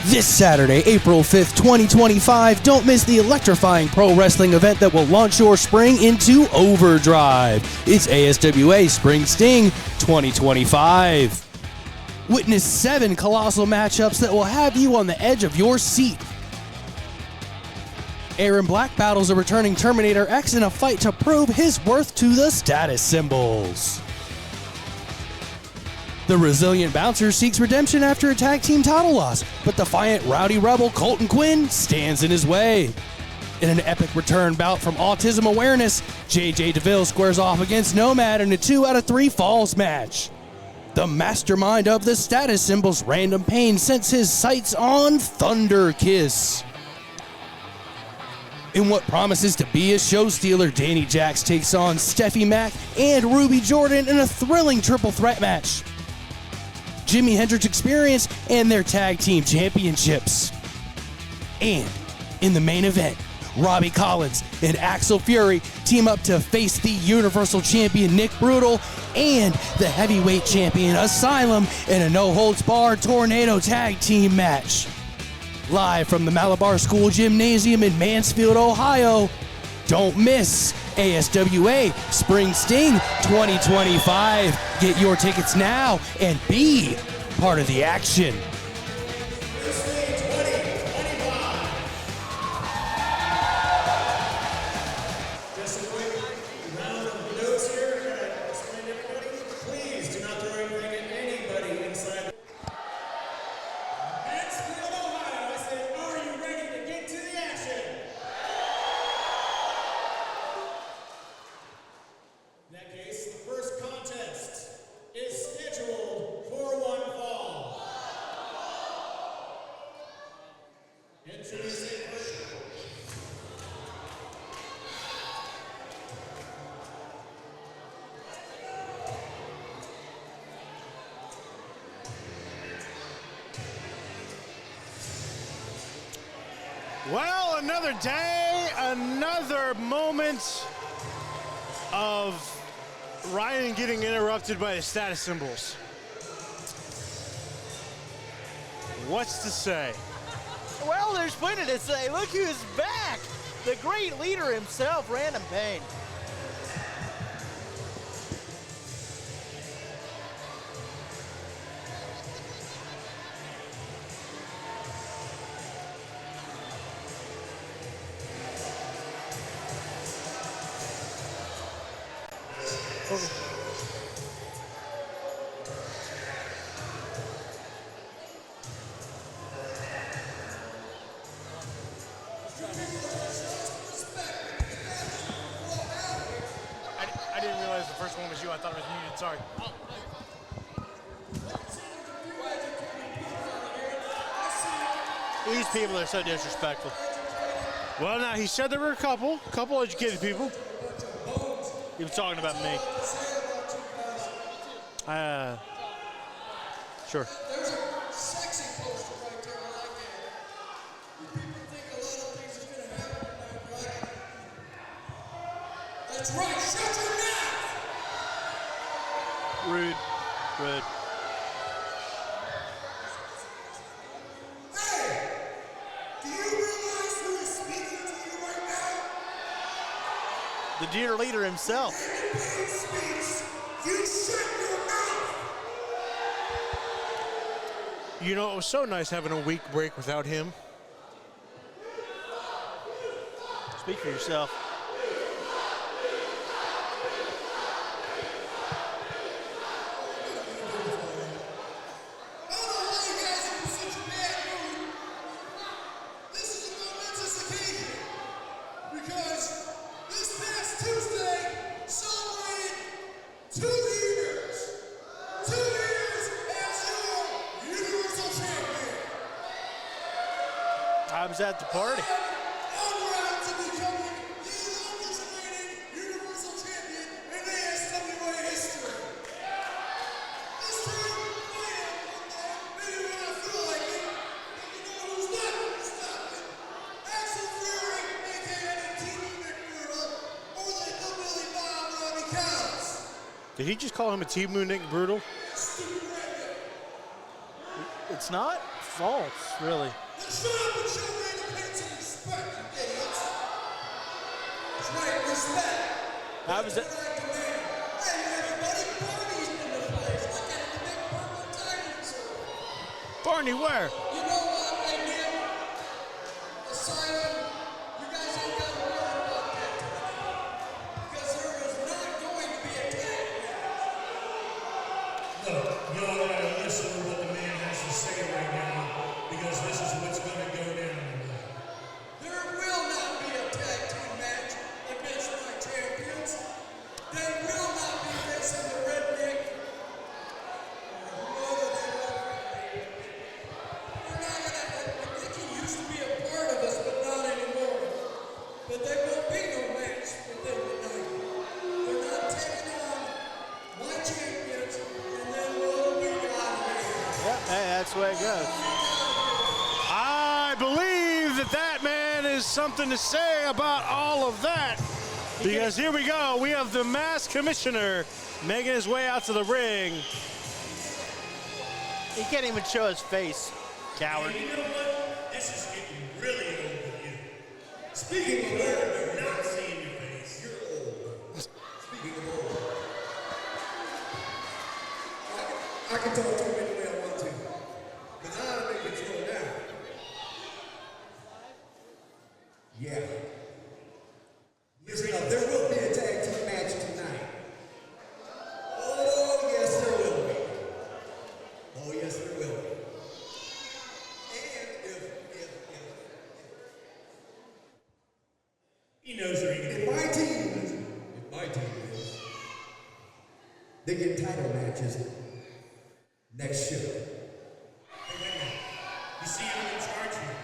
This Saturday, April 5th, 2025, don't miss the electrifying pro wrestling event that will launch your spring into overdrive. It's ASWA Spring Sting 2025. Witness 7 colossal matchups that will have you on the edge of your seat. Aaron Black battles a returning Terminator X in a fight to prove his worth to the status symbols. The resilient bouncer seeks redemption after a tag team title loss, but defiant rowdy rebel Colton Quinn stands in his way. In an epic return bout from Autism Awareness, JJ Deville squares off against Nomad in a 2 out of 3 falls match. The mastermind of the status symbols, Random Pain, sets his sights on Thunderkiss. In what promises to be a show stealer, Dani Jacx takes on Stephie Mac and Rudy Jordan in a thrilling triple threat match. Jimmie Hendrix Experience and their Tag Team Championships. And in the main event, Robbie Collins and Axel Fury team up to face the Universal Champion Nick Brutal and the Heavyweight Champion Asylum in a no-holds-barred tornado tag team match. Live from the Malabar School Gymnasium in Mansfield, Ohio, don't miss ASWA Spring Sting 2025. Get your tickets now and be part of the action. Just a quick round of notes here. Can I explain to everybody? Please do not throw anything at anybody inside. Mansfield, Ohio. I said, are you ready to get to the action? In that case, the first contest is scheduled for one fall. Introducing well, another day, another moment of Ryan getting interrupted by the status symbols. What's to say? Well, there's plenty to say. Look who's back. The great leader himself, Random Pain. I didn't realize the first one was you. I thought it was muted. Sorry. These people are so disrespectful. Well, now, he said there were a couple educated people. He was talking about me. Sure. There's a sexy poster right there. I like it. You people think a lot of things are going to happen tonight, right? That's right. Shut your mouth. Rude. Hey, do you realize who is speaking to you right now? The dear leader himself. When the pain speaks, you shut your mouth. You know, it was so nice having a week break without him. Speak for yourself. I don't know why you guys are in such a bad mood. This is a momentous occasion because this past Tuesday celebrated 2 years. 2 years as your Universal Champion. I was at the party. On route to becoming the longest reigning Universal Champion in ASWA history. This time, maybe when I feel like it, but you know who's not going to stop it? Axel Fury, aka Team Nick Brutal, or the Hillbilly Bob Robbie Collins. Did he just call him a Team Nick Brutal? Stupid redneck. it's not false, really. Let's shut up and show me the pants and respect, you idiots. That's right, respect. How was it? That's what I demand. Hey, everybody, Barney's in the place. Look at him, the big purple dinosaur. Barney, where? You know what, hey, man? Asylum, you guys ain't got to worry about that tonight. Because there is not going to be a tag match. Look, y'all gotta listen to what the man has to say right now, because this is what's gonna go down tonight. There will not be a tag team match against my champions. They will not be facing the redneck. Whoever they are. They're not gonna, I think he used to be a part of us, but not anymore. But there will be no match with them tonight. They're not taking on my champions, and then we'll be out of here. Yep, hey, that's the way it goes. I believe that man is something to say about all of that. Because here we go. We have the masked commissioner making his way out to the ring. He can't even show his face, coward. And you know what? This is getting really old with you. Speaking of old, You're not seeing your face. you're old. Speaking of old, I can talk to him any way I want to. But I'm in control now. Yeah. Listen up, there will be a tag team match tonight. Oh, yes, there will be. Oh, yes, there will be. And if He knows they're gonna if my team wins, they get title matches next show. Hey, wait a minute. You see, I'm in charge here.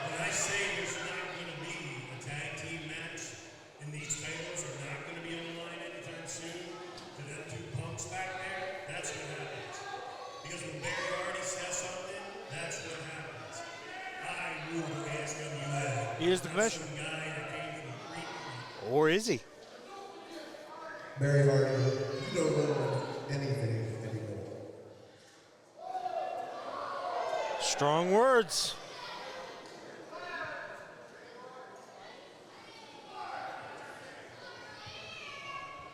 When I say there's not going to be a tag team match, and these titles are not going to be on the line anytime soon, to them two punks back there, that's what happens. Because when Barry already says something, that's what happens. I rule the ASWA. He is the commissioner. Some guy that came to the creek. Or is he? Barry Hardy, you don't know anything anymore. Strong words.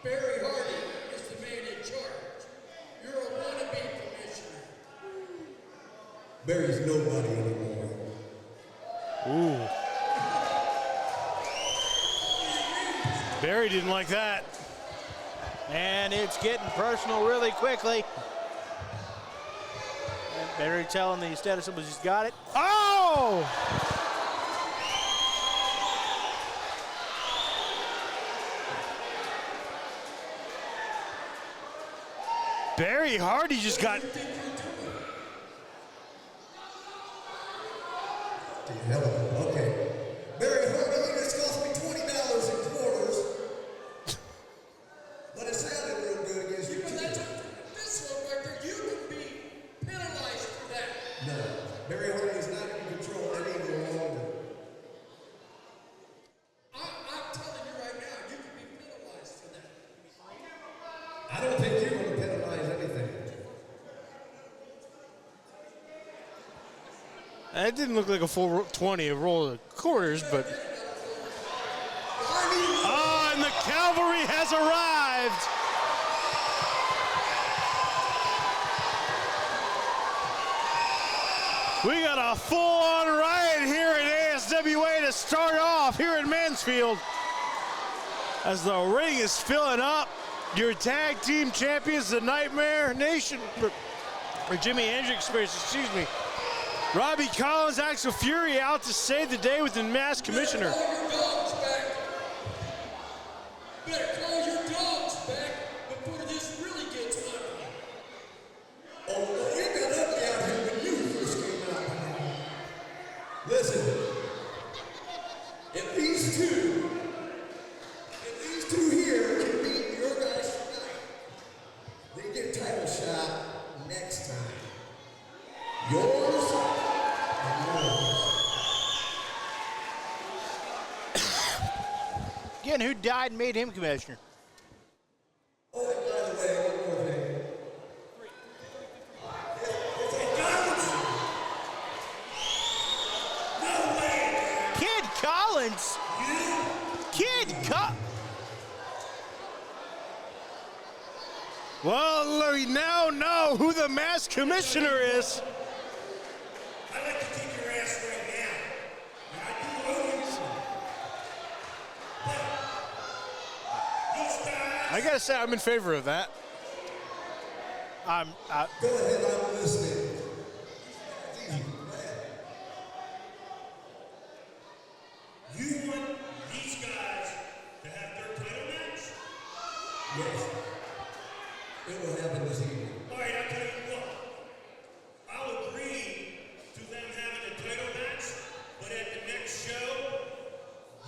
Barry Hardy is the man in charge. You're a wannabe commissioner. Barry's nobody anymore. Ooh. Barry didn't like that. And it's getting personal really quickly. And Barry telling the status symbols he's got it. Oh! Barry Hardy just got Okay. Barry Hardy, this cost me $20 in quarters. But it sounded real good against you. This one right there, you can be penalized for that. No, Barry Hardy is not in control any longer. I'm telling you right now, you can be penalized for that. I don't think you're going to penalize anything. That didn't look like a full 20, a roll of quarters, but. Oh, and the cavalry has arrived. We got a full-on riot here at ASWA to start off here in Mansfield. As the ring is filling up, your tag team champions, the Nightmare Nation, or Jimmie Hendrix Experience, excuse me. Robbie Collins, Axel Fury out to save the day with the masked commissioner. Call your dogs back. Better call your dogs back before this really gets ugly. Oh, it got ugly out here when you first came out. Listen, if these two here can beat your guys tonight, they get title shot next time. Yours and yours. Again, who died and made him commissioner? Oh, and by the way, one more thing. If a guy would Collins. Kid Well, we now know who the masked commissioner is. I like to keep your ass right now. And I do owe you. But these guys. I gotta say, I'm in favor of that. Go ahead, I'm listening. You want these guys to have their title match? Yes. It will happen this evening. All right, I'll tell you what. I'll agree to them having a title match, but at the next show,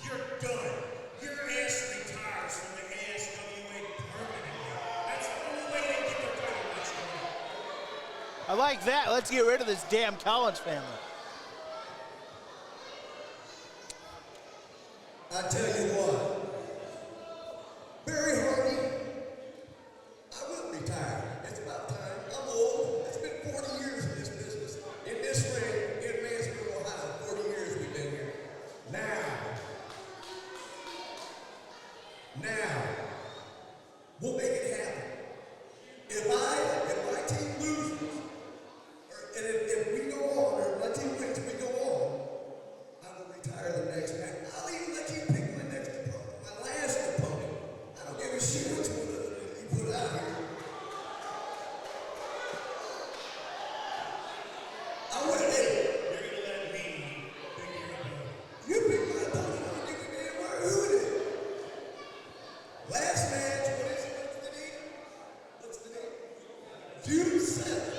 you're done. Your ass retires from the ASWA permanently. That's the only way they get their title match going. I like that. Let's get rid of this damn Collins family. I tell you what, Barry Hardy, I will retire. It's about time. I'm old. It's been 40 years in this business. In this ring, in Mansfield, Ohio, 40 years we've been here. Now, we'll make it happen. If my team loses, and if we go on, or my team wins, we go on, I will retire the next match. I'll even let you pick my next opponent, my last opponent. I don't give a shit which one you put out here. I would have You're gonna let me pick your opponent. You pick my opponent, I don't give a damn who it is. Last match, what's the date? June 7th.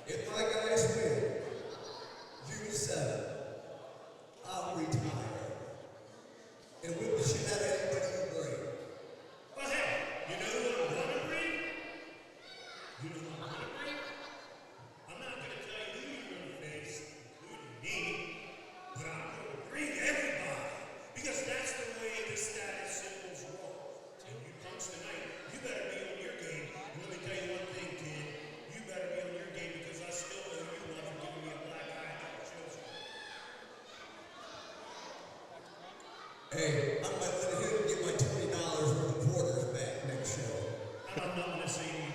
If my guys win, June 7th, I'll retire. And whip the shit out of anybody you bring. But hey, you know who I'm gonna bring? You know who I'm gonna bring? I'm not gonna tell you who you're gonna face, including me, but I'm gonna bring everybody. Because that's the way the status symbols roll. And you punks tonight, you better be on your game. And let me tell you one thing, kid. You better be on your game because I still owe you one for giving me a black eye at the shows. Hey, I might let him get my $20 worth of quarters back next show. I'm not gonna say anything.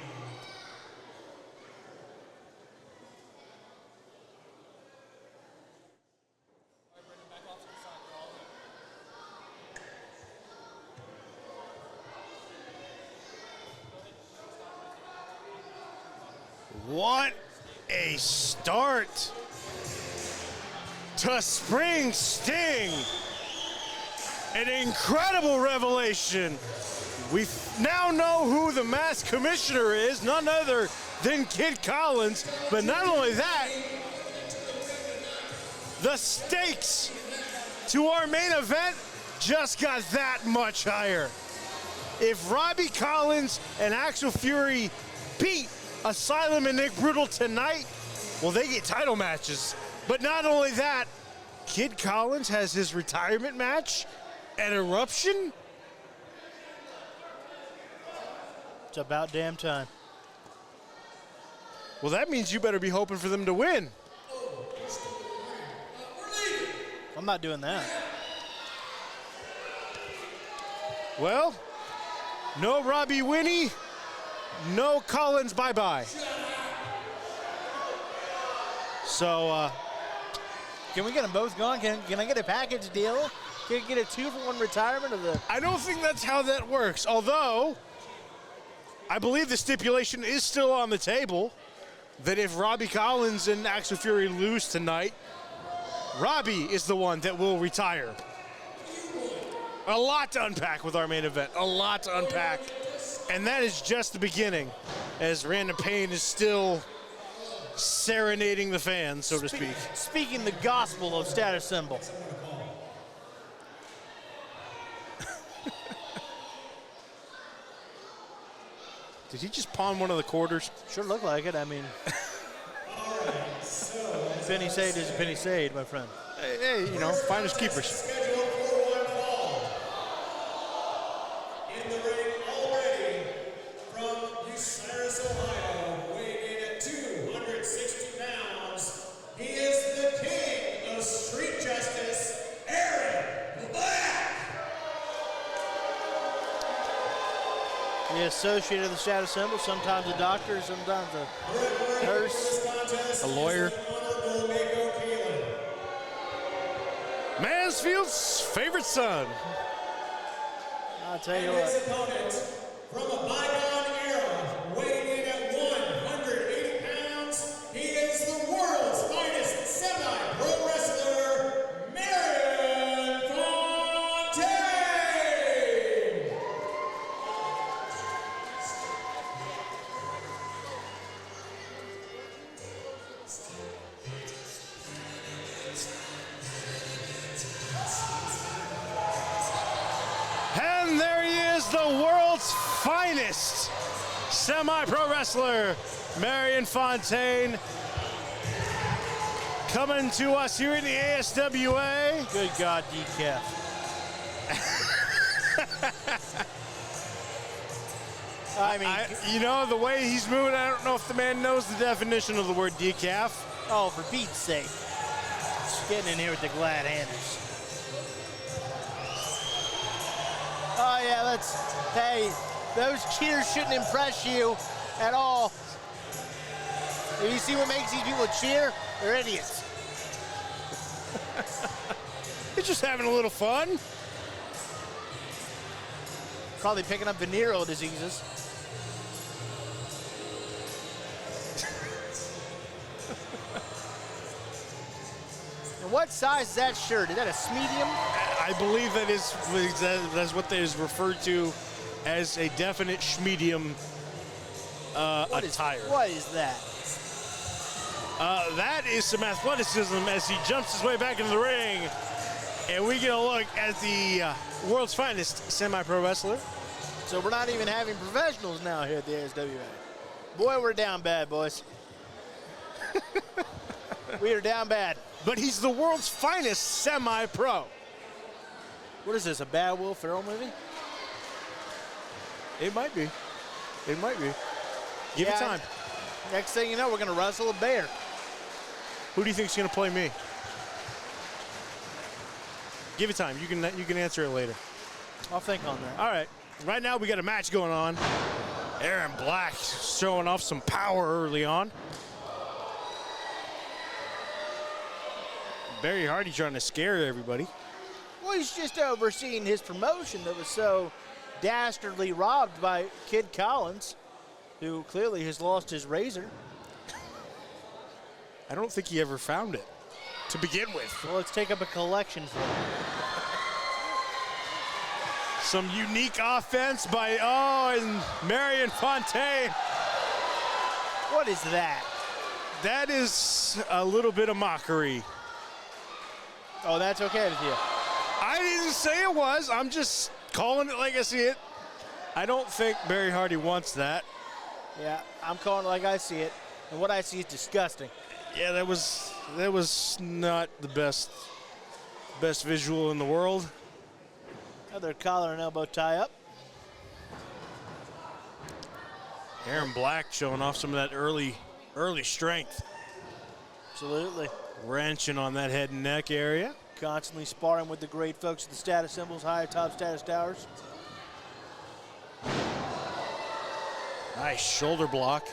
What a start to Spring Sting. An incredible revelation. We now know who the masked commissioner is, none other than Kid Collins. But not only that, the stakes to our main event just got that much higher. If Robbie Collins and Axel Fury beat Asylum and Nick Brutal tonight, well, they get title matches. But not only that, Kid Collins has his retirement match at Eruption. It's about damn time. Well, that means you better be hoping for them to win. I'm not doing that. Well, no Robbie Winnie, no Collins bye-bye. So, Can we get them both going? Can I get a package deal? Can I get a 2-for-1 retirement of the... I don't think that's how that works, although I believe the stipulation is still on the table that if Robbie Collins and Axel Fury lose tonight, Robbie is the one that will retire. A lot to unpack with our main event, a lot to unpack. And that is just the beginning, as Random Pain is still serenading the fans, so to speak. Speaking the gospel of status symbol. Did he just pawn one of the quarters? Sure looked like it. I mean, penny saved is a penny saved, my friend. Hey, you know, finders keepers. Scheduled for one fall. In the ring already from Bucyrus, Ohio, weighing in at 260 pounds, he is the king of street justice, Aaron associate of the status symbol, sometimes a doctor, sometimes a nurse, A lawyer. Mansfield's favorite son. I'll tell you His what. opponent from a bygone era, weighing in at 180 pounds, he is the world's finest semi-pro wrestler, Marion Fontaine. And there he is, the world's finest semi-pro wrestler, Marion Fontaine, coming to us here in the ASWA. Good God, decaf. I mean, You know, the way he's moving, I don't know if the man knows the definition of the word decaf. oh, for Pete's sake. Just getting in here with the glad handers. Oh, yeah, hey, those cheers shouldn't impress you at all. If you see what makes these people cheer, they're idiots. They're just having a little fun. Probably picking up venereal diseases. And what size is that shirt? Is that a medium? I believe that's what is referred to as a definite schmedium attire. What is that? That is some athleticism as he jumps his way back into the ring. And we get a look at the world's finest semi-pro wrestler. So we're not even having professionals now here at the ASWA. Boy, we're down bad, boys. We are down bad. But he's the world's finest semi-pro. What is this, a Bad Will Ferrell movie? It might be. It might be. Give it Yeah. time. Next thing you know, we're going to wrestle a bear. Who do you think's going to play me? Give it time. You can answer it later. I'll think on that. All right. Right now we got a match going on. Aaron Black showing off some power early on. Barry Hardy trying to scare everybody. Well, he's just overseeing his promotion that was so dastardly robbed by Kid Collins, who clearly has lost his razor. I don't think he ever found it to begin with. Well, let's take up a collection for him. Some unique offense by, and Marion Fontaine. What is that? That is a little bit of mockery. Oh, that's okay with you. I didn't say it was. I'm just calling it like I see it. I don't think Barry Hardy wants that. Yeah, I'm calling it like I see it. And what I see is disgusting. Yeah, that was not the best visual in the world. Another collar and elbow tie up. Aaron Black showing off some of that early strength. Absolutely. Wrenching on that head and neck area. Constantly sparring with the great folks at the status symbols, high top status towers. Nice shoulder block.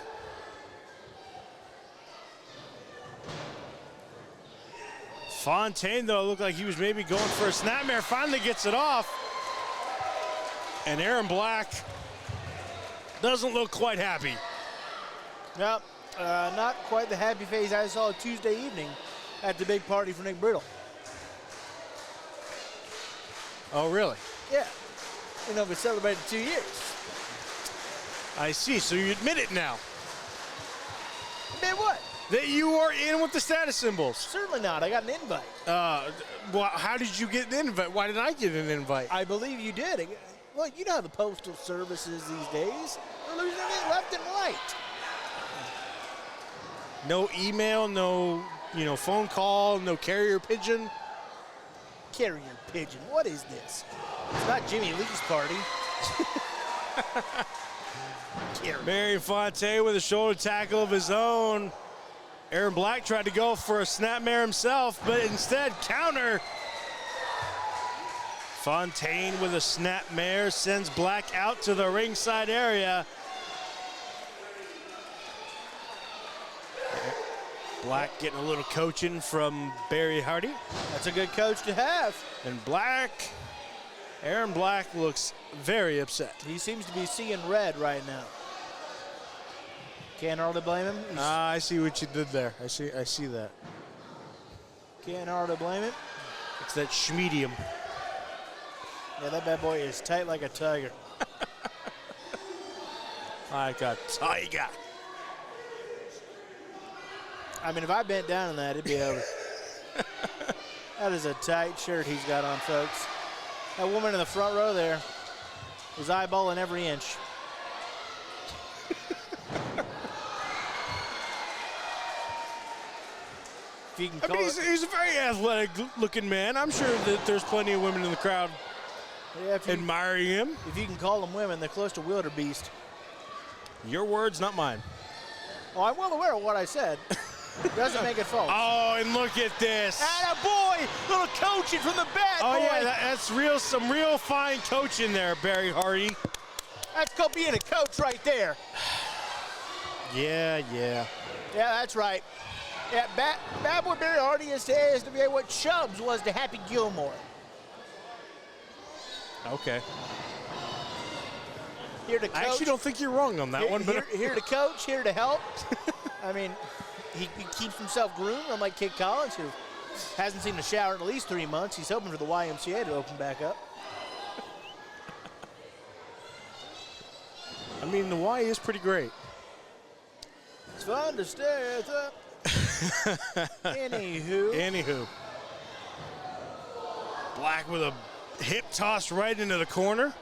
Fontaine, though, looked like he was maybe going for a snapmare. Finally gets it off. And Aaron Black doesn't look quite happy. Nope, not quite the happy face I saw Tuesday evening at the big party for Nick Brittle. Oh, really? Yeah, you know, we celebrated 2 years. I see. So you admit it now. Man, what? That you are in with the status symbols. Certainly not. I got an invite. Well, how did you get an invite? Why did I get an invite? I believe you did. Well, you know how the postal services these days. They're losing it left and right. No email, no phone call, no carrier pigeon. Carrier pigeon. What is this? It's not Jimmy Lee's party. Marion Fontaine with a shoulder tackle of his own. Aaron Black tried to go for a snapmare himself, but instead counter. Fontaine with a snap mare sends Black out to the ringside area. Black getting a little coaching from Barry Hardy. That's a good coach to have. And Aaron Black looks very upset. He seems to be seeing red right now. Can't hardly blame him. I see what you did there. I see that. Can't hardly blame him. It's that schmedium. Yeah, that bad boy is tight like a tiger. Like a tiger. I mean, if I bent down in that, it'd be over. That is a tight shirt he's got on, folks. That woman in the front row there is eyeballing every inch. If you can call he's a very athletic-looking man. I'm sure that there's plenty of women in the crowd admiring him. If you can call them women, they're close to wildebeest. Your words, not mine. Oh, I'm well aware of what I said. Doesn't make it false. Oh, and look at this. Atta boy, little coaching from the bad boy. Oh yeah, that's some real fine coaching there, Barry Hardy. That's called being a coach right there. Yeah. Yeah, that's right. Yeah, bad boy Barry Hardy is to ASWA what Chubbs was to Happy Gilmore. Okay. Here to coach. I actually don't think you're wrong on that one. But here to coach, here to help. I mean, he keeps himself groomed, unlike Kid Collins, who hasn't seen a shower in at least 3 months. He's hoping for the YMCA to open back up. I mean, the Y is pretty great. It's fun to stare at the... Anywho. Black with a hip toss right into the corner.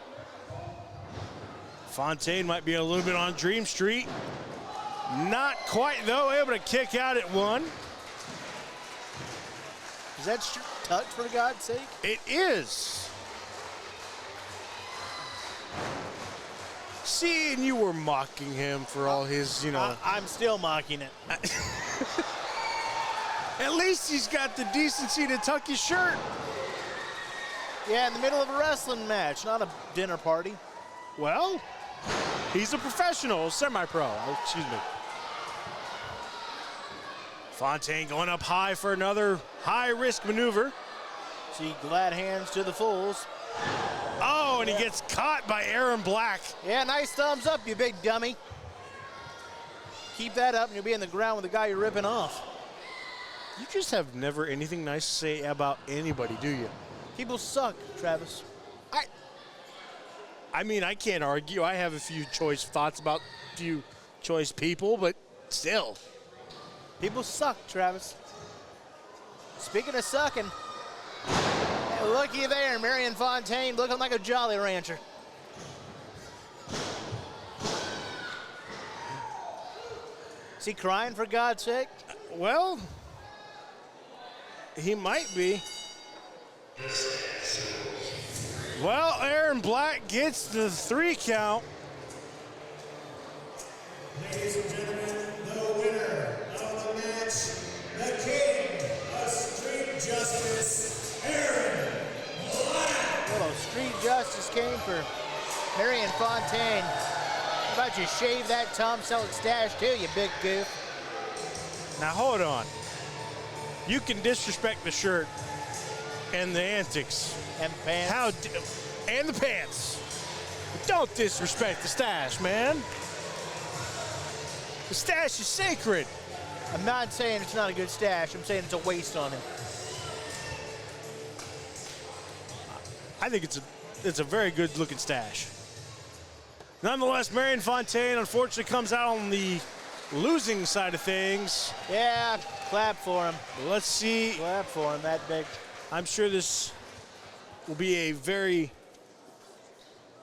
Fontaine might be a little bit on Dream Street. Not quite, though, able to kick out at one. Is that shirt tucked, for God's sake? It is. See, and you were mocking him for all his, I'm still mocking it. At least he's got the decency to tuck his shirt. Yeah, in the middle of a wrestling match, not a dinner party. Well, he's a professional, semi-pro. Oh, excuse me. Fontaine going up high for another high-risk maneuver. See, glad hands to the fools. Oh, and he gets caught by Aaron Black. Yeah, nice thumbs up, you big dummy. Keep that up and you'll be in the ground with the guy you're ripping off. You just have never anything nice to say about anybody, do you? People suck, Travis. I mean, I can't argue. I have a few choice thoughts about a few choice people, but still. People suck, Travis. Speaking of sucking, looky there, Marion Fontaine looking like a Jolly Rancher. Is he crying, for God's sake? Well, he might be. Well, Aaron Black gets the 3 count. Ladies and gentlemen, the winner of the match, the king of street justice, Aaron Black. Little street justice came for Marion Fontaine. How about you shave that Tom Selleck stash too, you big goof? Now, hold on. You can disrespect the shirt and the antics. And pants. And the pants. Don't disrespect the stash, man. The stash is sacred. I'm not saying it's not a good stash. I'm saying it's a waste on him. I think it's a very good looking stash. Nonetheless, Marion Fontaine unfortunately comes out on the losing side of things. Yeah, clap for him. Let's see. Clap for him, that big. I'm sure this will be a very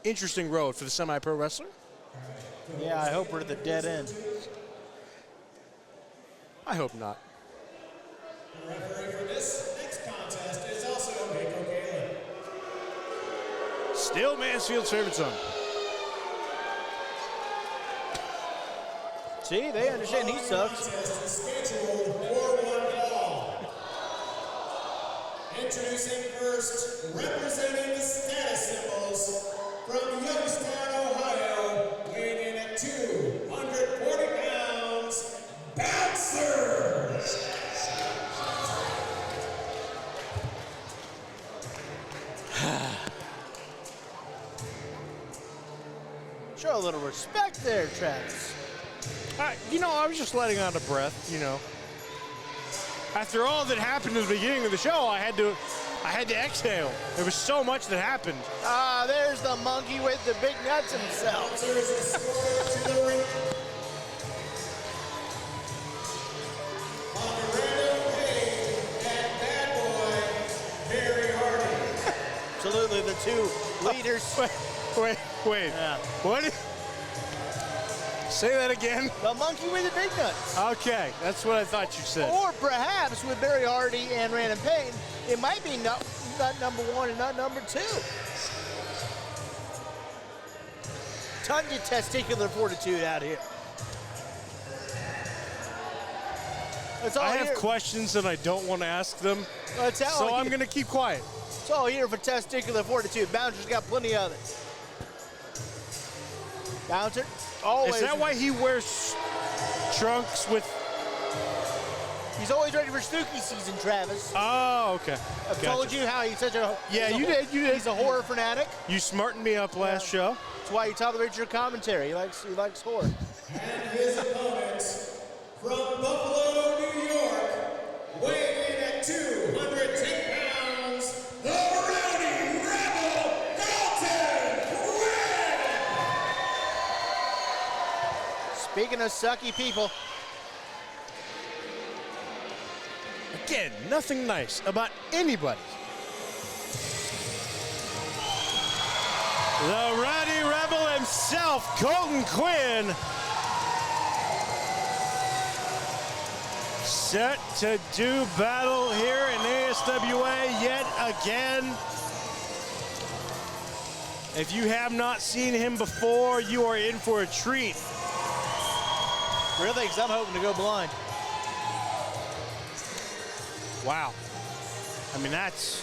interesting road for the semi-pro wrestler. Yeah, I hope we're at the dead end. I hope not. The referee for this next contest is also Mako Galen. Still Mansfield's favorite son. See, they understand he sucks. Contest is scheduled for one fall. Introducing first, representing the status symbols from Youngstown, Ohio, weighing in at 240 pounds, Bouncer! Show a little respect there, Travis. You know, I was just letting out a breath, you know. After all that happened at the beginning of the show, I had to exhale. There was so much that happened. Ah, there's the monkey with the big nuts himself. Bouncer is escorted to the ring. On the random page and bad boy, Barry Hardy. Absolutely, the two leaders. Wait. Yeah. What? Say that again. The monkey with the big nuts. Okay, that's what I thought you said. Or perhaps with Barry Hardy and Random Payne, it might be nut number one and nut number two. Tons of testicular fortitude out here. It's all I have here. questions and I don't want to ask them, It's all so here. I'm going to keep quiet. It's all here for testicular fortitude. Bouncer's got plenty of it. Bouncer, always. Is that why he wears trunks with... He's always ready for spooky season, Travis. Oh, okay. I've told you how he's such a... Yeah, he's you a- did, you did. He's a horror fanatic. You smartened me up last show. That's why he tolerates your commentary. He likes horror. And his opponents from Buffalo, New York, weighing in at 210 pounds, the Rowdy Rebel, Colton Quinn! Speaking of sucky people, Again, nothing nice about anybody. The Rowdy Rebel himself, Colton Quinn, set to do battle here in ASWA yet again. If you have not seen him before, you are in for a treat. really, because I'm hoping to go blind. Wow. I mean, that's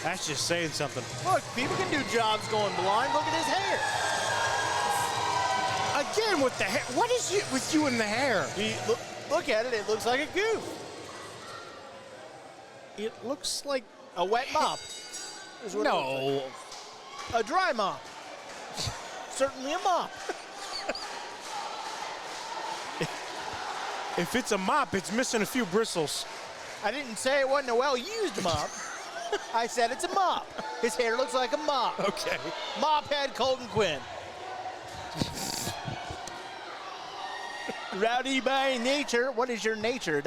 just saying something. Look, people can do jobs going blind. Look at his hair. Again with the hair. What is it with you and the hair? Look at it. It looks like a goof. It looks like A wet mop. is what it looks no. like. A dry mop. Certainly a mop. If it's a mop, it's missing a few bristles. I didn't say it wasn't a well-used mop. I said it's a mop. His hair looks like a mop. Okay. Mop head Colton Quinn. Rowdy by nature. What is your nature?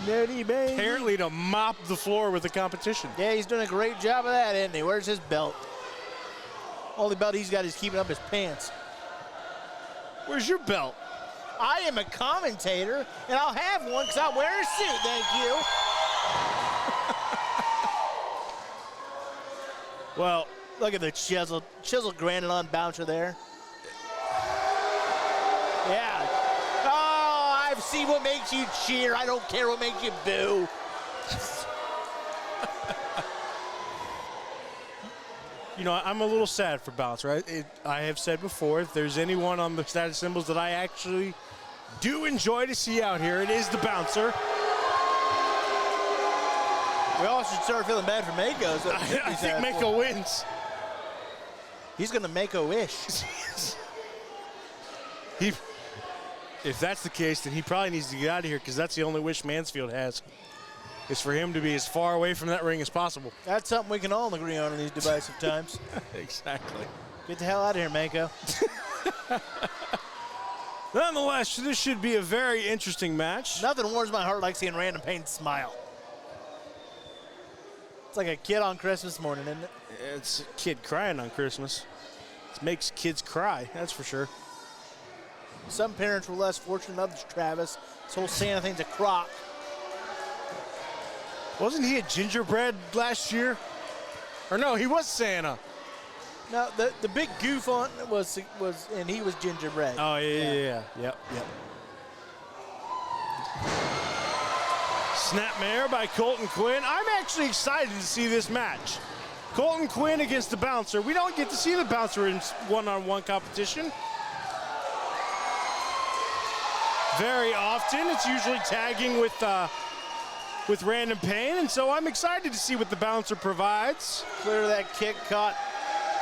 Rowdy by Apparently to mop the floor with the competition. Yeah, he's doing a great job of that, isn't he? Where's his belt? Only belt he's got is keeping up his pants. Where's your belt? I am a commentator, and I'll have one because I wear a suit, thank you. Well, Look at the chisel granite on Bouncer there. Yeah. Oh, I've seen what makes you cheer. I don't care what makes you boo. you know, I'm a little sad for Bouncer. I have said before, if there's anyone on the status symbols that I actually do enjoy to see out here, it is the Bouncer. We all should start feeling bad for Mako. So I think Mako wins. He's going to make a wish. If that's the case, then he probably needs to get out of here because that's the only wish Mansfield has, is for him to be as far away from that ring as possible. That's something we can all agree on in these divisive times. Exactly. Get the hell out of here, Mako. Nonetheless, this should be a very interesting match. Nothing warms my heart like seeing Random Payne smile. It's like a kid on Christmas morning, isn't it? It's a kid crying on Christmas. It makes kids cry, that's for sure. Some parents were less fortunate than others, Travis. This whole Santa thing's a crock. Wasn't he a gingerbread last year? Or no, he was Santa. No, the big goof on it was and he was gingerbread. Oh, yeah. Yep. Snapmare by Colton Quinn. I'm actually excited to see this match. Colton Quinn against the bouncer. We don't get to see the bouncer in one-on-one competition very often. It's usually tagging with random pain, and so I'm excited to see what the bouncer provides. Clear that kick, caught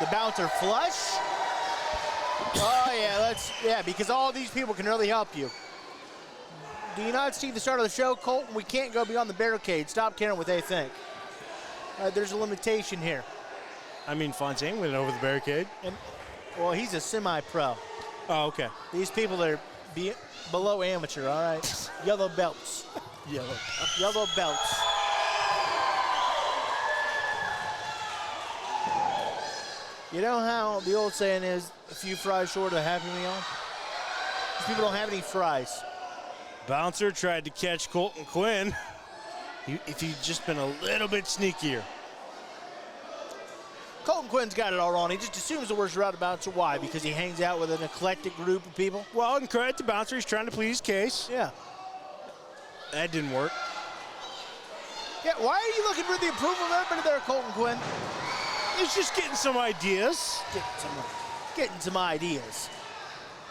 the bouncer flush. Oh yeah, because all these people can really help you. Do you not see the start of the show, Colton? We can't go beyond the barricade. Stop caring what they think. There's a limitation here. I mean, Fontaine went over the barricade. Well, he's a semi-pro. Oh, okay. These people are below amateur, all right? Yellow belts. Yellow belts. You know how the old saying is, a few fries short of a Happy Meal? These people don't have any fries. Bouncer tried to catch Colton Quinn. If he'd just been a little bit sneakier. Colton Quinn's got it all wrong. He just assumes the worst route of bouncer. Why? Because he hangs out with an eclectic group of people? Well, and credit to Bouncer, he's trying to please Case. Yeah. That didn't work. Yeah, why are you looking for the approval of everybody there, Colton Quinn? He's just getting some ideas. Getting some ideas.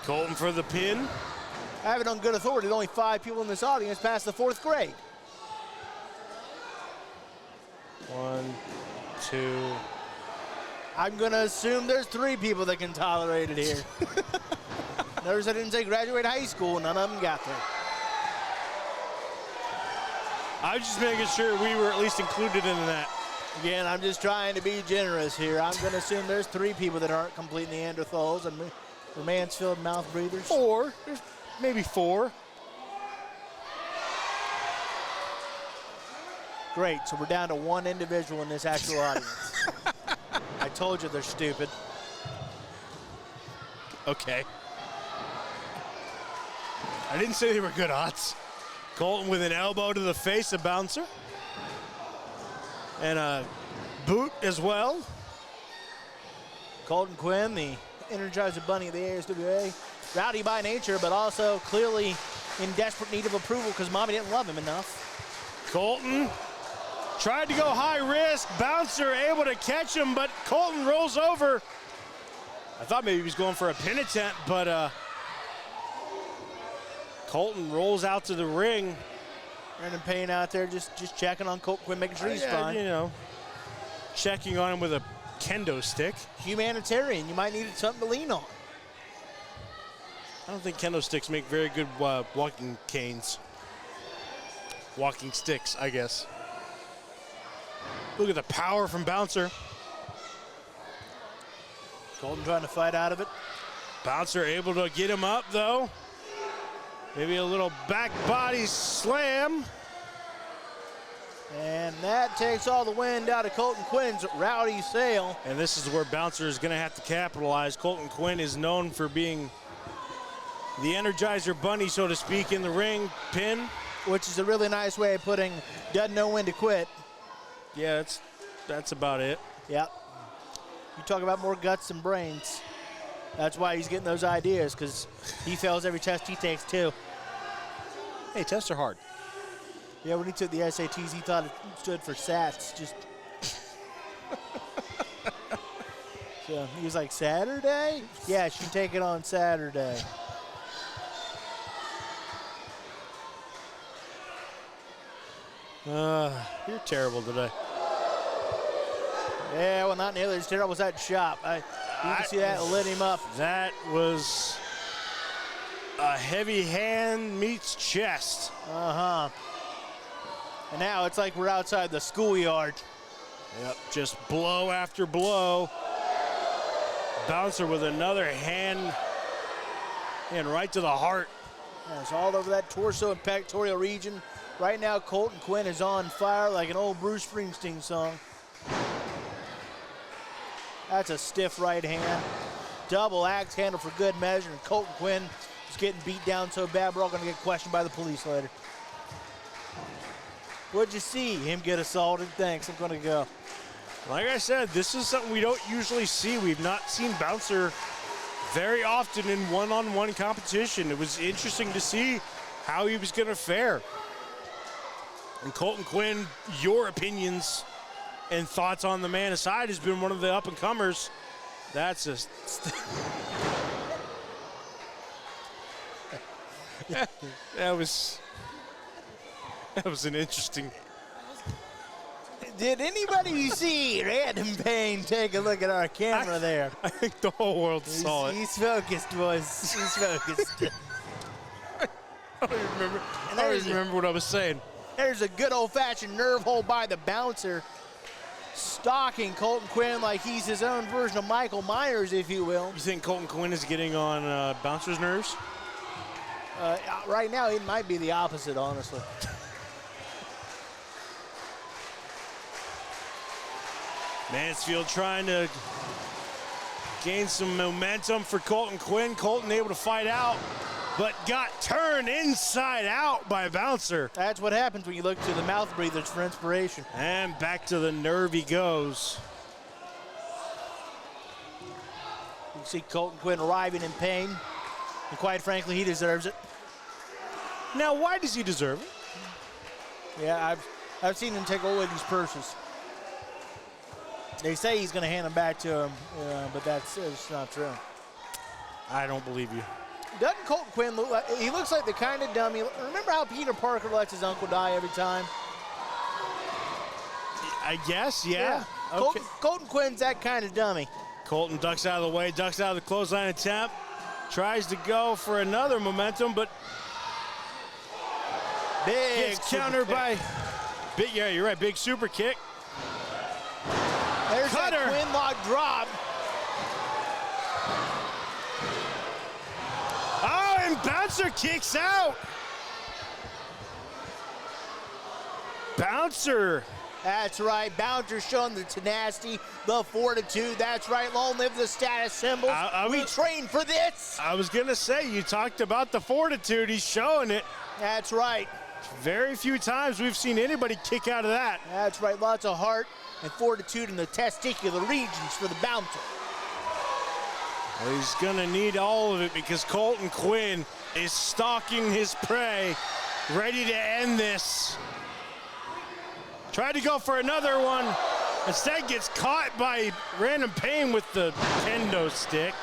Colton for the pin. I have it on good authority. There's only 5 people in this audience past the 4th grade. 1, 2. I'm going to assume there's 3 people that can tolerate it here. Notice I didn't say graduate high school. None of them got there. I was just making sure we were at least included in that. Again, I'm just trying to be generous here. I'm going to assume there's 3 people that aren't complete Neanderthals and the Mansfield mouth breathers. 4. There's maybe 4. Great, so we're down to 1 individual in this actual audience. I told you they're stupid. Okay. I didn't say they were good odds. Colton with an elbow to the face of Bouncer. And a boot as well. Colton Quinn, the Energizer Bunny of the ASWA. Rowdy by nature, but also clearly in desperate need of approval because Mommy didn't love him enough. Colton tried to go high risk. Bouncer able to catch him, but Colton rolls over. I thought maybe he was going for a pin attempt, but Colton rolls out to the ring. Brandon Payne out there just checking on Colton Quinn, making sure he's fine. You know, checking on him with a kendo stick. Humanitarian, you might need something to lean on. I don't think kendo sticks make very good walking canes. Walking sticks, I guess. Look at the power from Bouncer. Colton trying to fight out of it. Bouncer able to get him up, though. Maybe a little back body slam. And that takes all the wind out of Colton Quinn's rowdy sail. And this is where Bouncer is going to have to capitalize. Colton Quinn is known for being the Energizer Bunny, so to speak, in the ring. Pin. Which is a really nice way of putting doesn't know when to quit. Yeah, that's about it. Yep. You talk about more guts than brains. That's why he's getting those ideas, because he fails every test he takes, too. Hey, tests are hard. Yeah, when he took the SATs, he thought it stood for SATs. Just. So he was like, Saturday? Yeah, she take it on Saturday. You're terrible today. Yeah, well, not nearly as terrible as that chop. You can see that lit him up. That was a heavy hand meets chest. Uh-huh. And now it's like we're outside the schoolyard. Yep, just blow after blow. Bouncer with another hand and right to the heart. Yeah, it's all over that torso and pectoral region. Right now, Colton Quinn is on fire like an old Bruce Springsteen song. That's a stiff right hand. Double axe handle for good measure, and Colton Quinn is getting beat down so bad we're all going to get questioned by the police later. What'd you see? Him get assaulted? Thanks, I'm going to go. Like I said, this is something we don't usually see. We've not seen Bouncer very often in one-on-one competition. It was interesting to see how he was going to fare. And Colton Quinn, your opinions and thoughts on the man aside, has been one of the up-and-comers. That's just... that was an interesting... Did anybody see Random Pain take a look at our camera there? I think the whole world saw it. He's focused, boys. He's focused. I don't even remember what I was saying. There's a good old-fashioned nerve hold by the bouncer, stalking Colton Quinn like he's his own version of Michael Myers, if you will. You think Colton Quinn is getting on bouncer's nerves? Right now, it might be the opposite, honestly. Mansfield trying to gain some momentum for Colton Quinn. Colton able to fight out, but got turned inside out by a bouncer. That's what happens when you look to the mouth breathers for inspiration. And back to the nerve he goes. You can see Colton Quinn arriving in pain, and quite frankly, he deserves it. Now, why does he deserve it? Yeah, I've seen him take old ladies' purses. They say he's going to hand them back to him, but that's not true. I don't believe you. Doesn't Colton Quinn look like, he looks like the kind of dummy, remember how Peter Parker lets his uncle die every time? I guess, yeah. Okay. Colton Quinn's that kind of dummy. Colton ducks out of the way, ducks out of the clothesline attempt, tries to go for another momentum, but Big gets countered by, yeah, you're right, big super kick. There's Cutter. that Quinn lock drop. Oh, and Bouncer kicks out. Bouncer. That's right, Bouncer showing the tenacity, the fortitude. That's right, long live the status symbols. We trained for this. I was going to say, you talked about the fortitude. He's showing it. That's right. Very few times we've seen anybody kick out of that. That's right, lots of heart and fortitude in the testicular regions for the Bouncer. Well, he's going to need all of it because Colton Quinn is stalking his prey, ready to end this. Tried to go for another one. Instead gets caught by Random Pain with the kendo stick.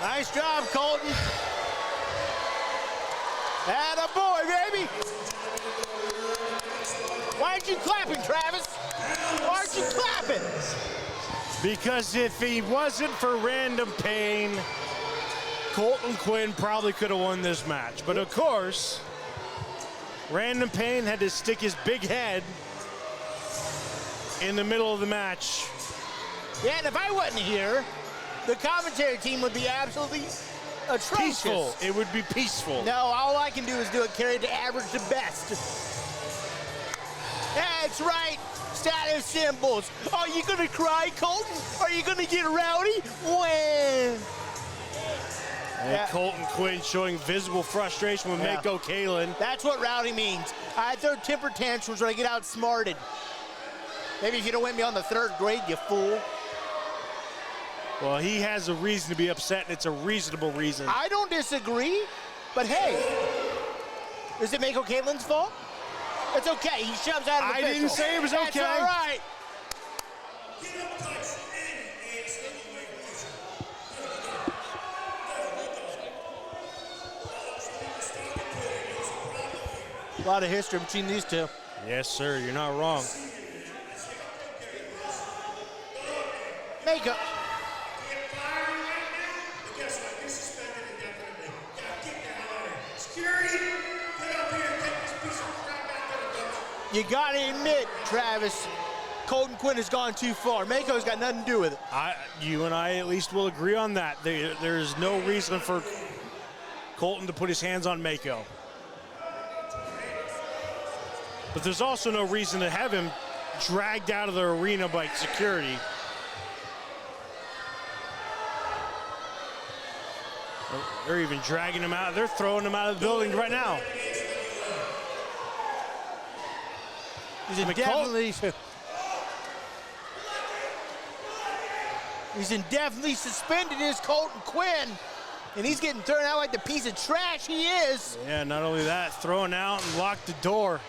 Nice job, Colton. Atta boy, baby. Why aren't you clapping, Travis? Why aren't you clapping? Because if he wasn't for Random Pain, Colton Quinn probably could have won this match. But of course, Random Pain had to stick his big head in the middle of the match. Yeah, and if I wasn't here, the commentary team would be absolutely atrocious. Peaceful. It would be peaceful. No, all I can do is do it carried to average to best. That's right. Status symbols. Are you gonna cry, Colton? Are you gonna get rowdy? When? And Colton Quinn showing visible frustration with Mako Kalen. That's what rowdy means. I throw temper tantrums when I get outsmarted. Maybe if you don't win me on the third grade, you fool. Well, he has a reason to be upset, and it's a reasonable reason. I don't disagree, but hey, is it Mako Kalen's fault? It's okay. He shoves out of the I didn't say it was okay. That's all right. A lot of history between these two. Yes, sir. You're not wrong. Mako. You gotta admit, Travis, Colton Quinn has gone too far. Mako's got nothing to do with it. You and I at least will agree on that. There is no reason for Colton to put his hands on Mako. But there's also no reason to have him dragged out of the arena by security. They're even dragging him out. They're throwing him out of the building right now. He's definitely. He's indefinitely suspended is Colton Quinn, and he's getting thrown out like the piece of trash he is. Yeah, not only that, thrown out and locked the door.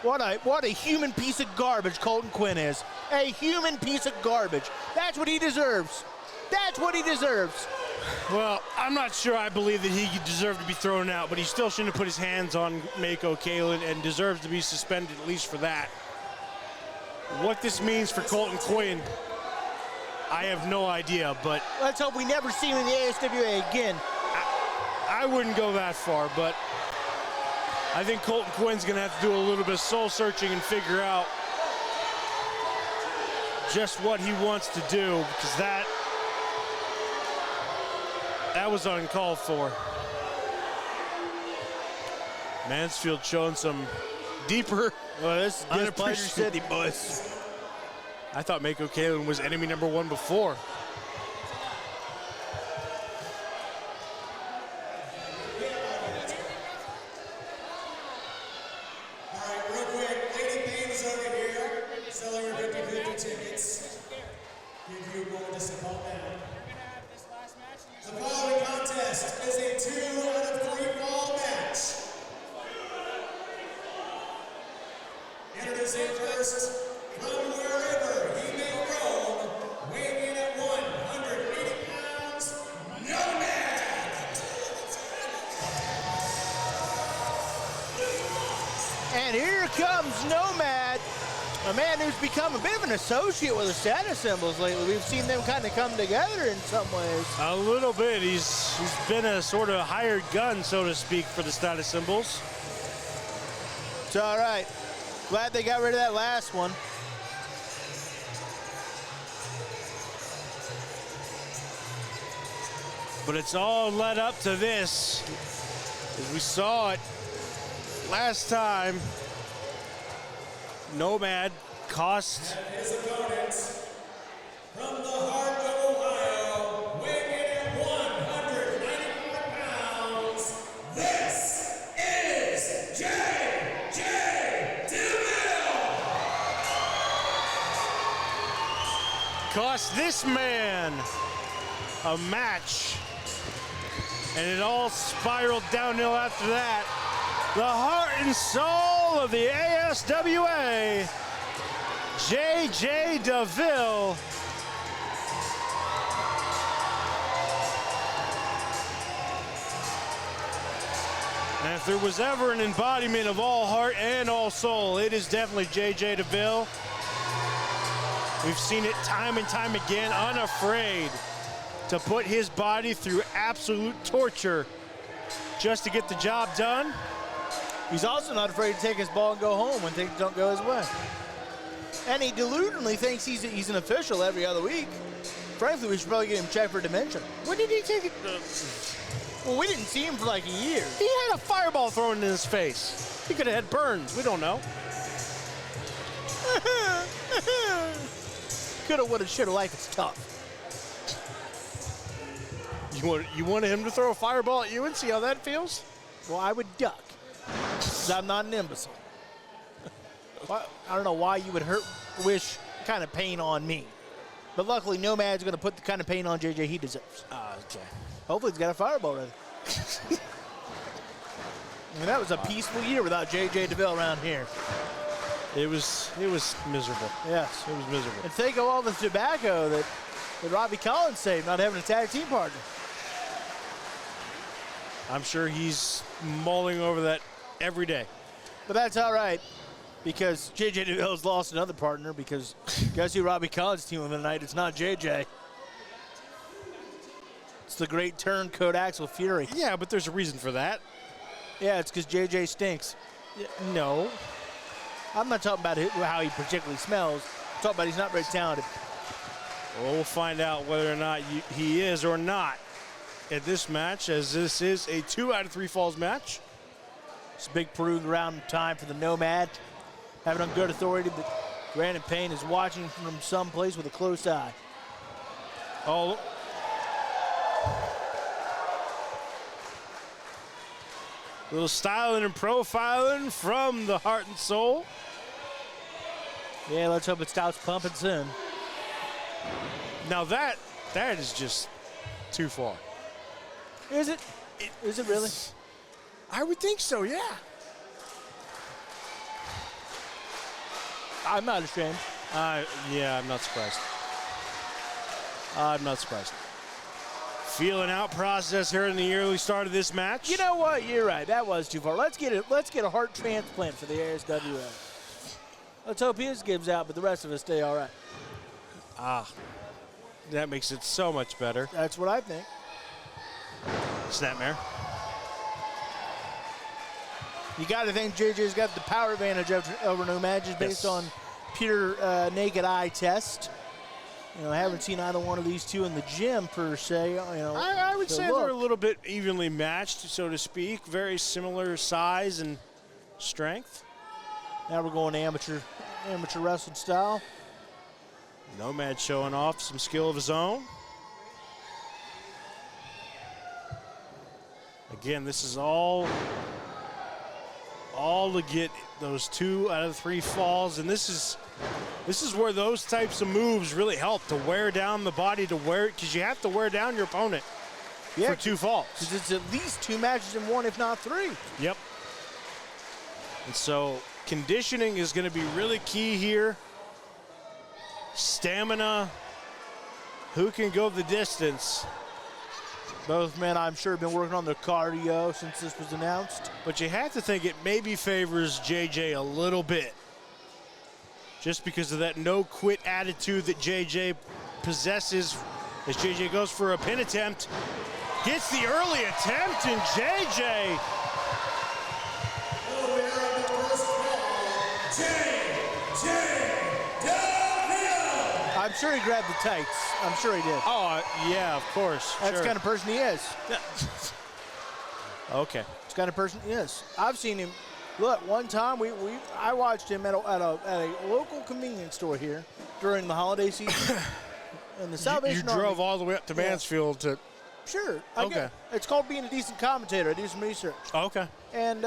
What a human piece of garbage Colton Quinn is. A human piece of garbage. That's what he deserves. That's what he deserves. Well, I'm not sure I believe that he deserved to be thrown out, but he still shouldn't have put his hands on Mako Kalin and deserves to be suspended at least for that. What this means for Colton Quinn, I have no idea, but let's hope we never see him in the ASWA again. I wouldn't go that far, but I think Colton Quinn's gonna have to do a little bit of soul searching and figure out just what he wants to do, because that was uncalled for. Mansfield showing some deeper, this Pleasure City, boys. I thought Mako Kalin was enemy number 1 before. And here comes Nomad, a man who's become a bit of an associate with the status symbols lately. We've seen them kind of come together in some ways. A little bit. He's been a sort of hired gun, so to speak, for the status symbols. It's all right. Glad they got rid of that last one. But it's all led up to this. As we saw it last time, Nomad cost his opponents from the heart of Ohio, weighing in at 195 pounds. This is J.J. Deville. cost this man a match. And it all spiraled downhill after that. The heart and soul of the ASWA, J.J. Deville. And if there was ever an embodiment of all heart and all soul, it is definitely J.J. Deville. We've seen it time and time again, unafraid to put his body through absolute torture just to get the job done. He's also not afraid to take his ball and go home when things don't go his way. And he deludingly thinks he's an official every other week. Frankly, we should probably get him checked for dementia. When did he take it? Well, we didn't see him for like a year. He had a fireball thrown in his face. He could have had burns. We don't know. Coulda, woulda, shoulda. Life is tough. You wanted him to throw a fireball at you and see how that feels? Well, I would duck, because I'm not an imbecile. I don't know why you would wish kind of pain on me. But luckily, Nomad's going to put the kind of pain on JJ he deserves. Okay. Hopefully he's got a fireball ready. I mean, that was a peaceful year without JJ Deville around here. It was miserable. Yes. It was miserable. And think of all the tobacco that Robbie Collins saved not having a tag team partner. I'm sure he's mulling over that every day. But that's all right, because JJ Deville's lost another partner, because guess who Robbie Collins' team with tonight? It's not JJ. It's the great turncoat Axel Fury. Yeah, but there's a reason for that. Yeah, it's because JJ stinks. No. I'm not talking about how he particularly smells. I'm talking about he's not very talented. Well, we'll find out whether or not he is or not at this match, as this is a 2 out of 3 falls match. It's a big proving ground time for the Nomad. Having on good authority that Brandon Payne is watching from someplace with a close eye. Oh. A little styling and profiling from the heart and soul. Yeah, let's hope it stops pumping soon. Now that is just too far. Is it? Is it really? I would think so, yeah. I'm not ashamed. Yeah, I'm not surprised. I'm not surprised. Feeling out process here in the early start of this match. You know what? You're right. That was too far. Let's get a heart transplant for the ASWA. Let's hope his gives out, but the rest of us stay all right. That makes it so much better. That's what I think. Snapmare. You got to think JJ's got the power advantage over Nomad just based on pure naked eye test. You know, I haven't seen either one of these two in the gym per se. You know, I would say they're a little bit evenly matched, so to speak. Very similar size and strength. Now we're going amateur wrestling style. Nomad showing off some skill of his own. Again, this is all to get those 2 out of 3 falls, and this is where those types of moves really help to wear down the body, because you have to wear down your opponent for 2 falls. Because it's at least 2 matches in one, if not 3. Yep. And so conditioning is going to be really key here. Stamina, who can go the distance. Both men, I'm sure, have been working on their cardio since this was announced. But you have to think it maybe favors JJ a little bit. Just because of that no-quit attitude that JJ possesses as JJ goes for a pin attempt. Gets the early attempt, and JJ. Oh, we're on the first call. JJ Deville. I'm sure he grabbed the tights. I'm sure he did. Oh, yeah, of course. That's the sure. kind of person he is. Okay. That's the kind of person he is. I've seen him. Look, one time I watched him at a local convenience store here during the holiday season. And the Salvation You drove Army, all the way up to Mansfield to. Sure. Okay. It's called being a decent commentator. I do some research. Okay. And,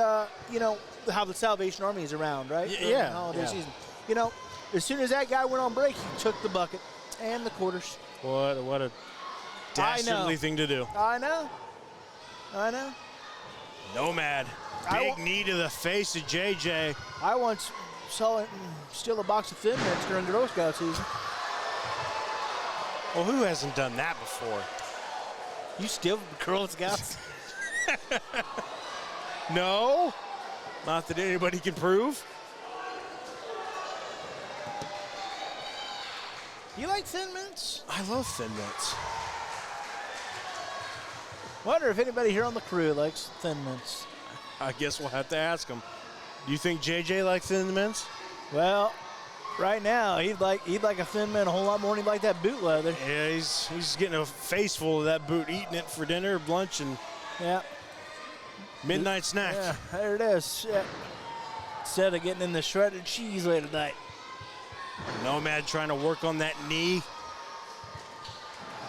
you know, how the Salvation Army is around, right? During yeah. the holiday Yeah. season. You know, as soon as that guy went on break, he took the bucket and the quarters. What a dastardly thing to do. I know. Nomad. Big knee to the face of JJ. I once saw him steal a box of Thin Mints during the Girl Scout season. Well, who hasn't done that before? You steal Girl Scouts? No. Not that anybody can prove. You like Thin Mints? I love Thin Mints. Wonder if anybody here on the crew likes Thin Mints. I guess we'll have to ask him. Do you think JJ likes Thin Mints? Well, right now he'd like a Thin Mint a whole lot more than he'd like that boot leather. Yeah, he's getting a face full of that boot, eating it for dinner, lunch, and Yeah. midnight snack. Yeah, there it is. Yeah. Instead of getting in the shredded cheese late at night. Nomad trying to work on that knee.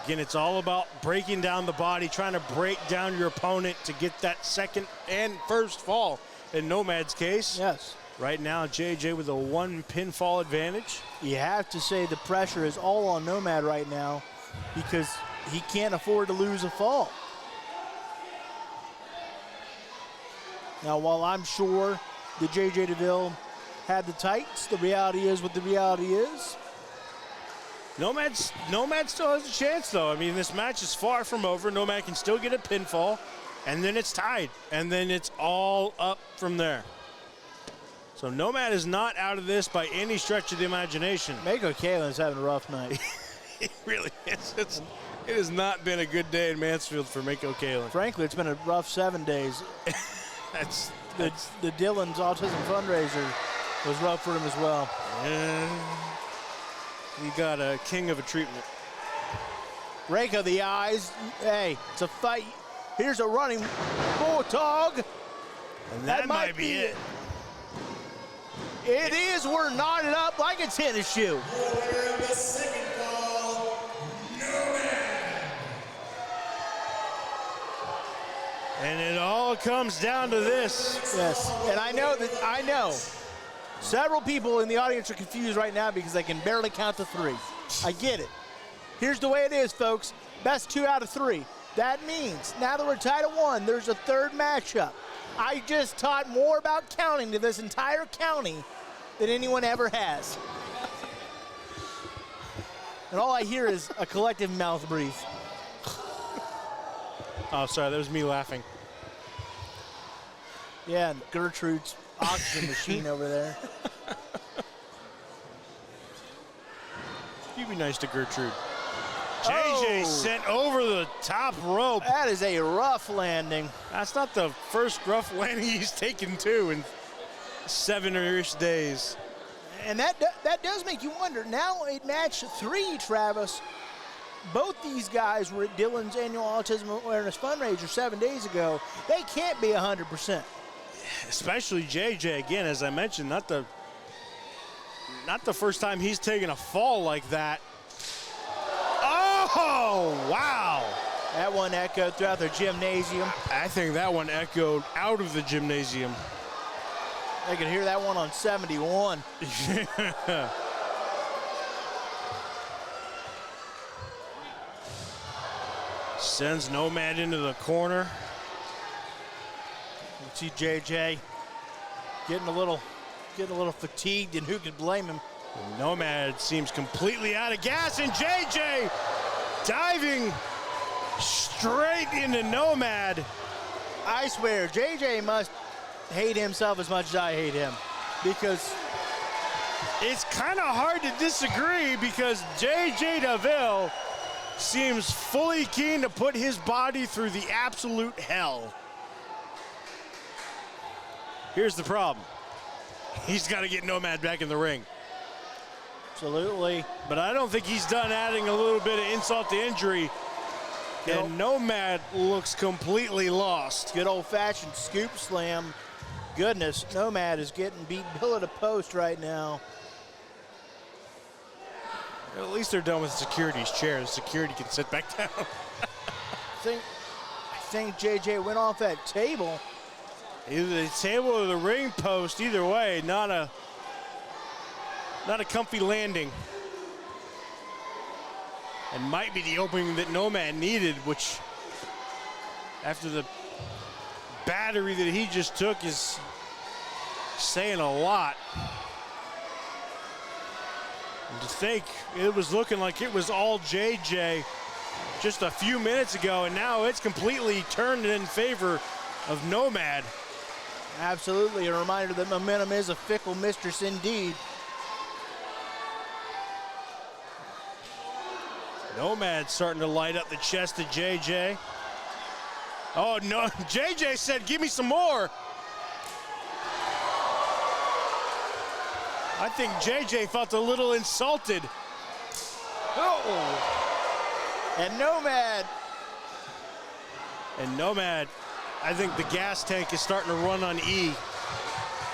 Again, it's all about breaking down the body, trying to break down your opponent to get that second and first fall in Nomad's case. Yes. Right now, JJ with a 1 pinfall advantage. You have to say the pressure is all on Nomad right now because he can't afford to lose a fall. Now, while I'm sure that JJ Deville had the tights, the reality is what the reality is. Nomad still has a chance, though. I mean, this match is far from over. Nomad can still get a pinfall, and then it's tied, and then it's all up from there. So Nomad is not out of this by any stretch of the imagination. Mako Kalen's having a rough night. It really is. It has not been a good day in Mansfield for Mako Kalen. Frankly, it's been a rough 7 days. That's The Dylan's Autism fundraiser was rough for him as well. you got a king of a treatment. Rake of the eyes. Hey, it's a fight. Here's a running bulldog. And that might be it. It is. We're knotted up like a tennis shoe. Winner of the second call, Nomad. And it all comes down to this. Yes, and I know several people in the audience are confused right now because they can barely count to 3. I get it. Here's the way it is, folks. Best 2 out of 3. That means now that we're tied at 1, there's a third matchup. I just taught more about counting to this entire county than anyone ever has. And all I hear is a collective mouth breathe. Oh, sorry, that was me laughing. Yeah, and Gertrude's oxygen machine over there. You be nice to Gertrude. JJ sent over the top rope. That is a rough landing. That's not the first rough landing he's taken to in 7-ish days. And that does make you wonder. Now at match 3, Travis, both these guys were at Dylan's annual Autism Awareness fundraiser 7 days ago. They can't be 100%. Especially JJ, again, as I mentioned, not the first time he's taken a fall like that. Oh, wow. That one echoed throughout the gymnasium. I think that one echoed out of the gymnasium. I could hear that one on 71. Sends Nomad into the corner. You see JJ getting a little fatigued, and who could blame him? Nomad seems completely out of gas, and JJ diving straight into Nomad. I swear, JJ must hate himself as much as I hate him, because it's kind of hard to disagree, because JJ Deville seems fully keen to put his body through the absolute hell. Here's the problem. He's got to get Nomad back in the ring. absolutely. But I don't think he's done adding a little bit of insult to injury. And Nomad looks completely lost. Good old-fashioned scoop slam. Goodness, Nomad is getting beat pillar to post right now. At least they're done with security's chair. The security can sit back down. I think JJ went off that table. Either the table or the ring post. Either way, not a comfy landing. And might be the opening that Nomad needed, which after the battery that he just took is saying a lot. And to think it was looking like it was all JJ just a few minutes ago, and now it's completely turned in favor of Nomad. Absolutely, a reminder that momentum is a fickle mistress indeed. Nomad starting to light up the chest of JJ. Oh no, JJ said, give me some more. I think JJ felt a little insulted. Oh, and Nomad, I think the gas tank is starting to run on E.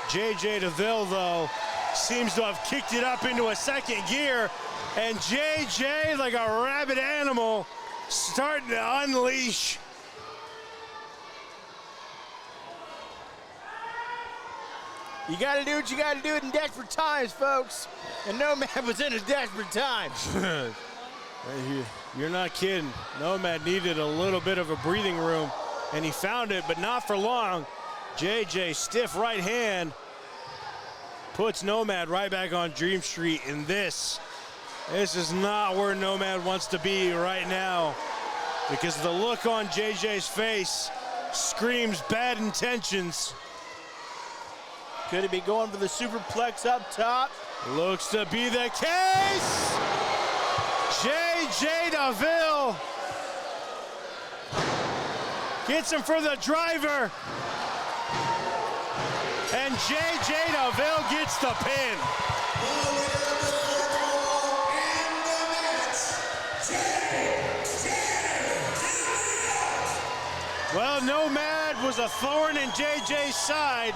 JJ Deville, though, seems to have kicked it up into a second gear. And JJ, like a rabid animal, starting to unleash. you got to do what you got to do in desperate times, folks. And Nomad was in a desperate time. You're not kidding. Nomad needed a little bit of a breathing room, and he found it, but not for long. JJ, stiff right hand, puts Nomad right back on Dream Street, and this is not where Nomad wants to be right now, because the look on JJ's face screams bad intentions. Could he be going for the superplex up top? Looks to be the case. JJ Deville gets him for the driver. And JJ Deville gets the pin. Well, Nomad was a thorn in JJ's side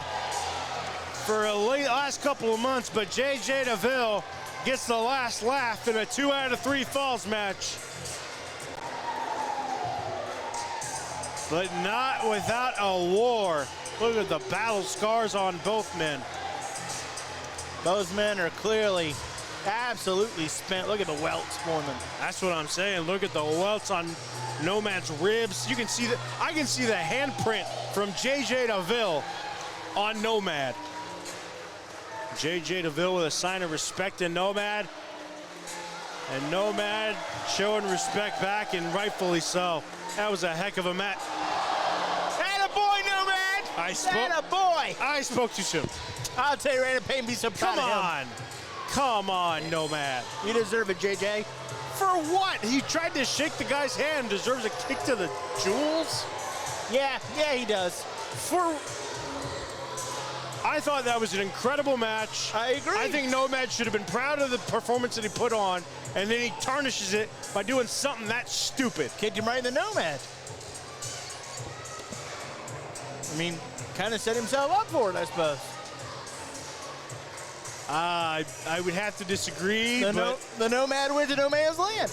for the last couple of months, but JJ Deville gets the last laugh in a 2 out of 3 falls match. But not without a war. Look at the battle scars on both men. Those men are clearly Absolutely spent. Look at the welts for them. That's what I'm saying. Look at the welts on Nomad's ribs. You can see that. I can see the handprint from JJ Deville on Nomad. JJ Deville with a sign of respect in Nomad. And Nomad showing respect back, and rightfully so. That was a heck of a match. Attaboy, Nomad! Attaboy! I spoke too soon. I'll tell you, Random Payne, be so proud of him. Come on, Nomad. You deserve it, JJ. For what? He tried to shake the guy's hand. Deserves a kick to the jewels? Yeah, he does. I thought that was an incredible match. I agree. I think Nomad should have been proud of the performance that he put on, and then he tarnishes it by doing something that stupid. Kicked him right in the Nomad. I mean, kind of set himself up for it, I suppose. I would have to disagree, The Nomad went to no man's land.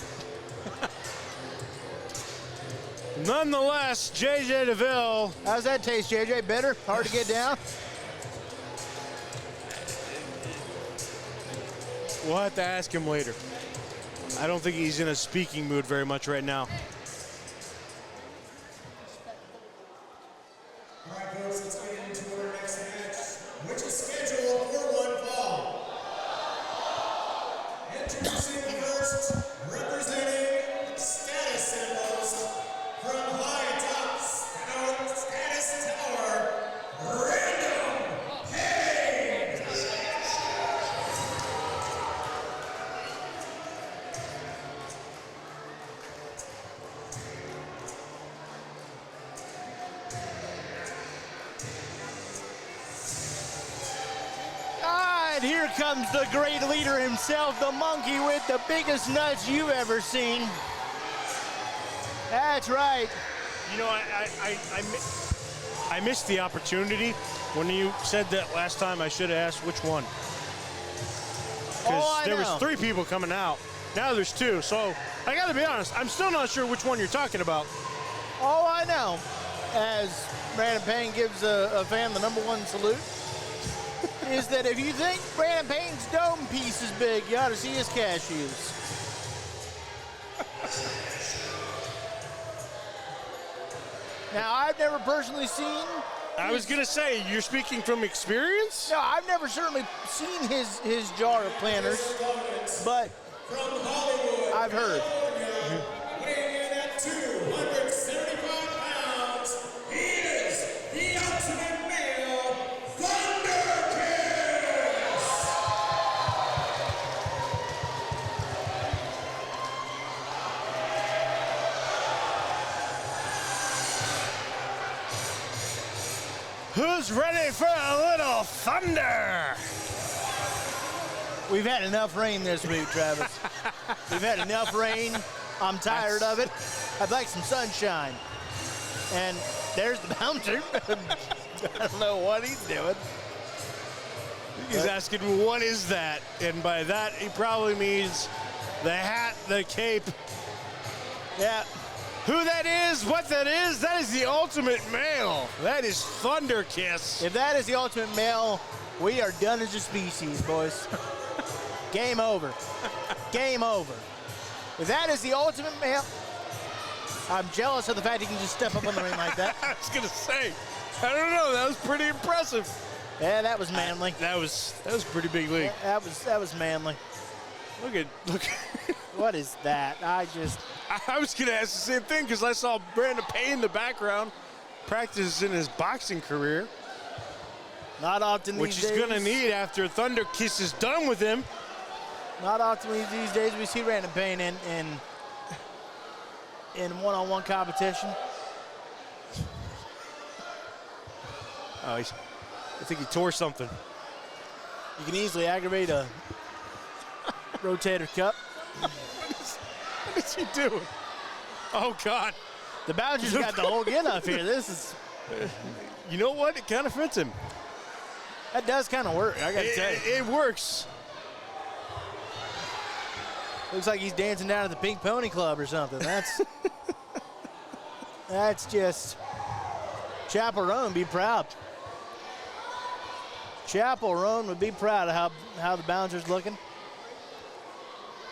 Nonetheless, JJ Deville. How's that taste, JJ? Better? Hard to get down? We'll have to ask him later. I don't think he's in a speaking mood very much right now. All right, folks, let's get into our next match, which is scheduled for one fall. Introducing first, representing status symbols from High Top Status Tower, Random Payne. And here comes the great leader himself, the monkey with the biggest nuts you've ever seen. That's right. You know, I missed the opportunity when you said that last time. I should have asked which one. Because there was 3 people coming out. Now there's 2. So I got to be honest, I'm still not sure which one you're talking about. All I know, as Brandon Payne gives a fan the #1 salute, is that if you think Brandon Payne's dome piece is big, you ought to see his cashews. Now, I've never personally seen... I was going to say, you're speaking from experience? No, I've never certainly seen his jar of planters, but I've heard. Weighing in at 275 pounds, he is the ultimate male Thunderkiss. Who's ready for a little thunder? We've had enough rain this week, Travis. We've had enough rain. I'm tired of it. I'd like some sunshine. And there's the bouncer. I don't know what he's doing. He's asking, what is that? And by that, he probably means the hat, the cape. Yeah. Who that is, what that is the ultimate male. That is Thunderkiss. If that is the ultimate male, we are done as a species, boys. Game over. Game over. If that is the ultimate male, I'm jealous of the fact he can just step up on the ring like that. I was gonna say, I don't know, that was pretty impressive. Yeah, that was manly. That was pretty big league. That was manly. Look. What is that? I was gonna ask the same thing because I saw Brandon Payne in the background practicing his boxing career. Not often which these he's days. gonna need after Thunderkiss is done with him. Not often these days we see Brandon Payne in one-on-one competition. Oh, I think he tore something. You can easily aggravate a rotator cuff. What is he doing? Oh, God. The bouncer's got the whole get up here. This is... You know what? It kind of fits him. That does kind of work, I got to tell you. It works. Looks like he's dancing down at the Pink Pony Club or something. That's just... Chapel Roan, be proud. Chapel Roan would be proud of how the bouncer's looking.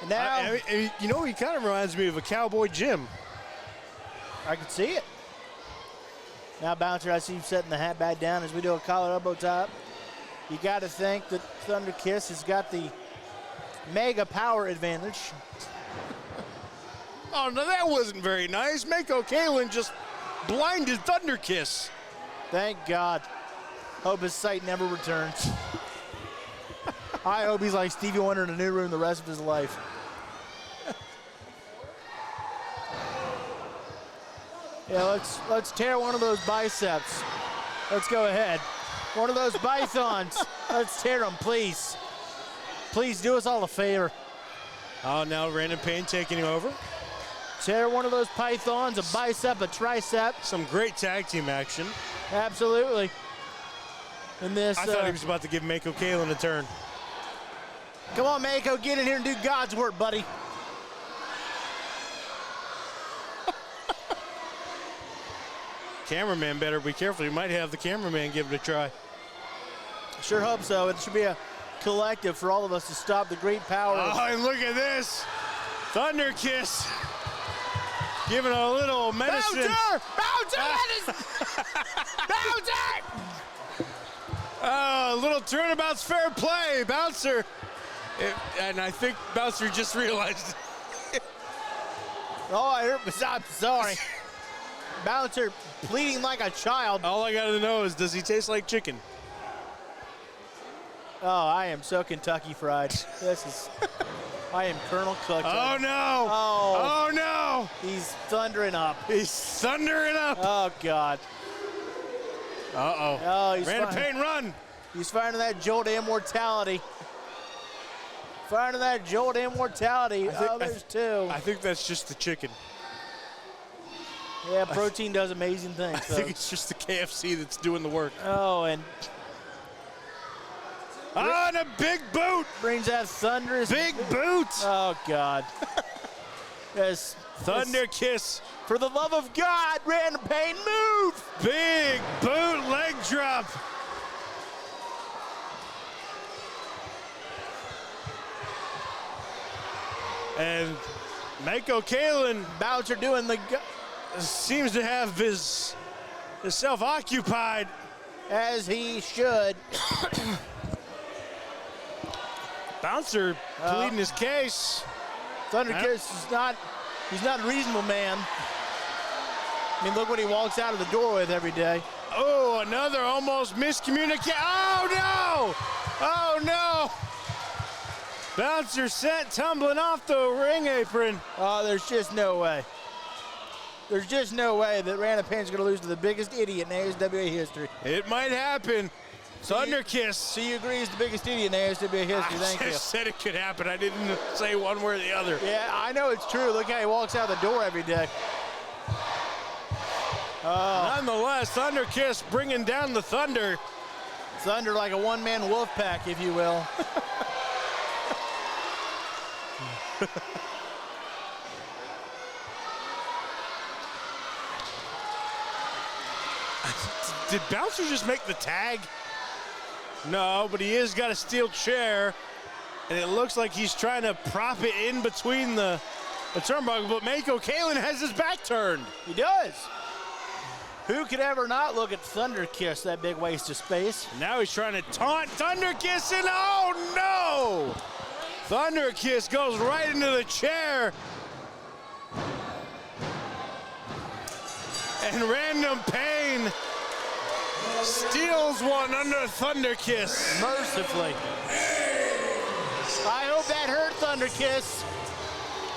And now, you know, he kind of reminds me of a cowboy Jim. I can see it. Now Bouncer, I see you setting the hat back down as we do a collar elbow top. You got to think that Thunderkiss has got the mega power advantage. Oh, no, that wasn't very nice. Mako Kalin just blinded Thunderkiss. Thank God. Hope his sight never returns. I hope he's like Stevie Wonder in a new room the rest of his life. Yeah, let's tear one of those biceps. Let's go ahead. One of those pythons. Let's tear them, please. Please do us all a favor. Oh, now Random Pain taking over. Tear one of those pythons, a bicep, a tricep. Some great tag team action. Absolutely. And this. I thought he was about to give Mako Kalin a turn. Come on, Mako, get in here and do God's work, buddy. Cameraman better be careful. You might have the cameraman give it a try. Sure hope so. It should be a collective for all of us to stop the great power. Oh, and look at this. Thunderkiss giving a little medicine. Bouncer! Bouncer! Oh, a little turnabout's fair play. Bouncer. And I think Bouncer just realized it. Oh, I heard. I'm sorry. Bouncer pleading like a child. All I got to know is, does he taste like chicken? Oh, I am so Kentucky Fried. This is. I am Colonel Cook. Oh, no. Oh. Oh, no. He's thundering up. He's thundering up. Oh, God. Uh-oh. Oh, he's Random firing. Pain, run. He's firing that jolt of immortality. Firing that jolt of immortality. There's two. I think that's just the chicken. Yeah, protein does amazing things. I think it's just the KFC that's doing the work. Oh, and and a big boot. brings that thunderous. Big boot. Oh, God. Yes. Thunderkiss. For the love of God, Random Pain, move! Big boot leg drop. And Mako Kalin Bouncer doing the seems to have his self occupied. as he should. Bouncer pleading his case. Thunderkiss is not, he's not a reasonable man. I mean, look what he walks out of the door with every day. Oh, another almost miscommunication. Oh, no! Oh, no! Bouncer sent tumbling off the ring apron. Oh, there's just no way. There's just no way that Random Pain's going to lose to the biggest idiot in ASWA history. It might happen. Thunderkiss. So you agree he's the biggest idiot in ASWA history? Thank I you. just said it could happen. I didn't say one way or the other. Yeah, I know it's true. Look how he walks out the door every day. Nonetheless, Thunderkiss bringing down the Thunder. Thunder like a one-man wolf pack, if you will. Did Bouncer just make the tag? No, but he has got a steel chair, and it looks like he's trying to prop it in between the turnbuckle, but Mako Kalin has his back turned. He does. Who could ever not look at Thunderkiss, that big waste of space? Now he's trying to taunt Thunderkiss, and oh no! Thunderkiss goes right into the chair. And Random Pain steals one under Thunderkiss. Mercifully. I hope that hurt, Thunderkiss.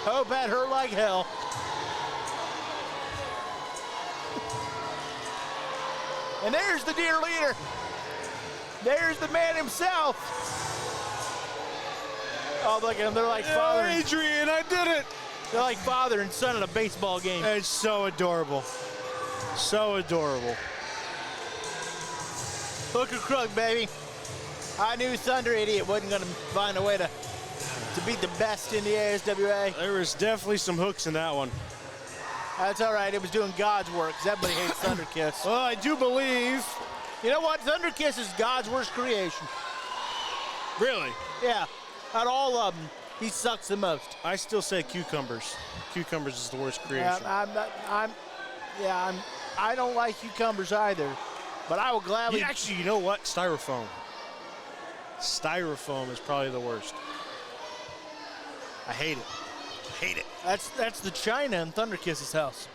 Hope that hurt like hell. And there's the dear leader. There's the man himself. Oh, look at them. They're like father. Oh, Adrian, I did it. They're like father and son at a baseball game. It's so adorable. So adorable. Hook or crook, baby. I knew Thunder Idiot wasn't going to find a way to beat the best in the ASWA. There was definitely some hooks in that one. That's all right. It was doing God's work, because everybody hates Thunderkiss. Well, I do believe. You know what? Thunderkiss is God's worst creation. Really? Yeah, out of all of them. He sucks the most. I still say cucumbers. Cucumbers is the worst creation. I don't like cucumbers either, but I will gladly. Actually, you know what? Styrofoam. Styrofoam is probably the worst. I hate it. Hate it. That's the china in Thunderkiss's house.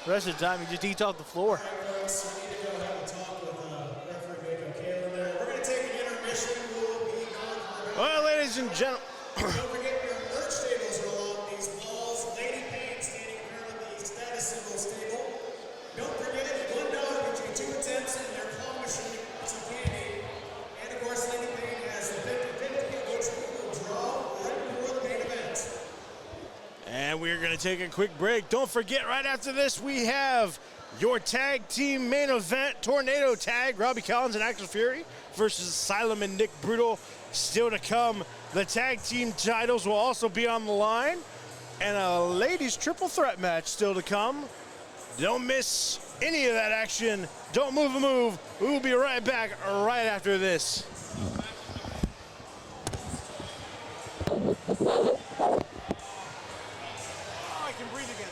The rest of the time, he just eats off the floor. Folks, we need to go have a talk with referee Baker Kalen there. We're going to take an intermission. We'll be gone for Well, ladies and gentlemen. Don't forget your merch tables are along these walls. Lady Payne standing in front of the status symbols table. Don't forget, $1 gets you 2 attempts in their claw machine with some candy. And of course, Lady Payne has the 50-50, which we will draw right before the main event. And we're going to take a quick break. Don't forget, right after this, we have your tag team main event, Tornado Tag, Robbie Collins and Axel Fury versus Asylum and Nick Brutal. Still to come. The tag team titles will also be on the line. And a ladies triple threat match still to come. Don't miss any of that action. Don't move a move. We will be right back right after this. I can breathe again.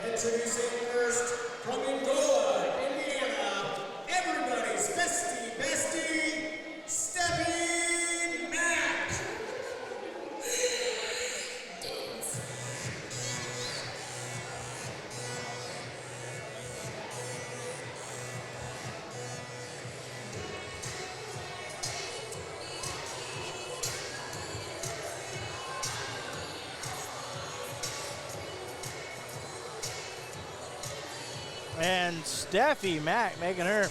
Introducing first from Angola, Indiana, everybody's bestie, Stephie Mac. And Stephie Mac making her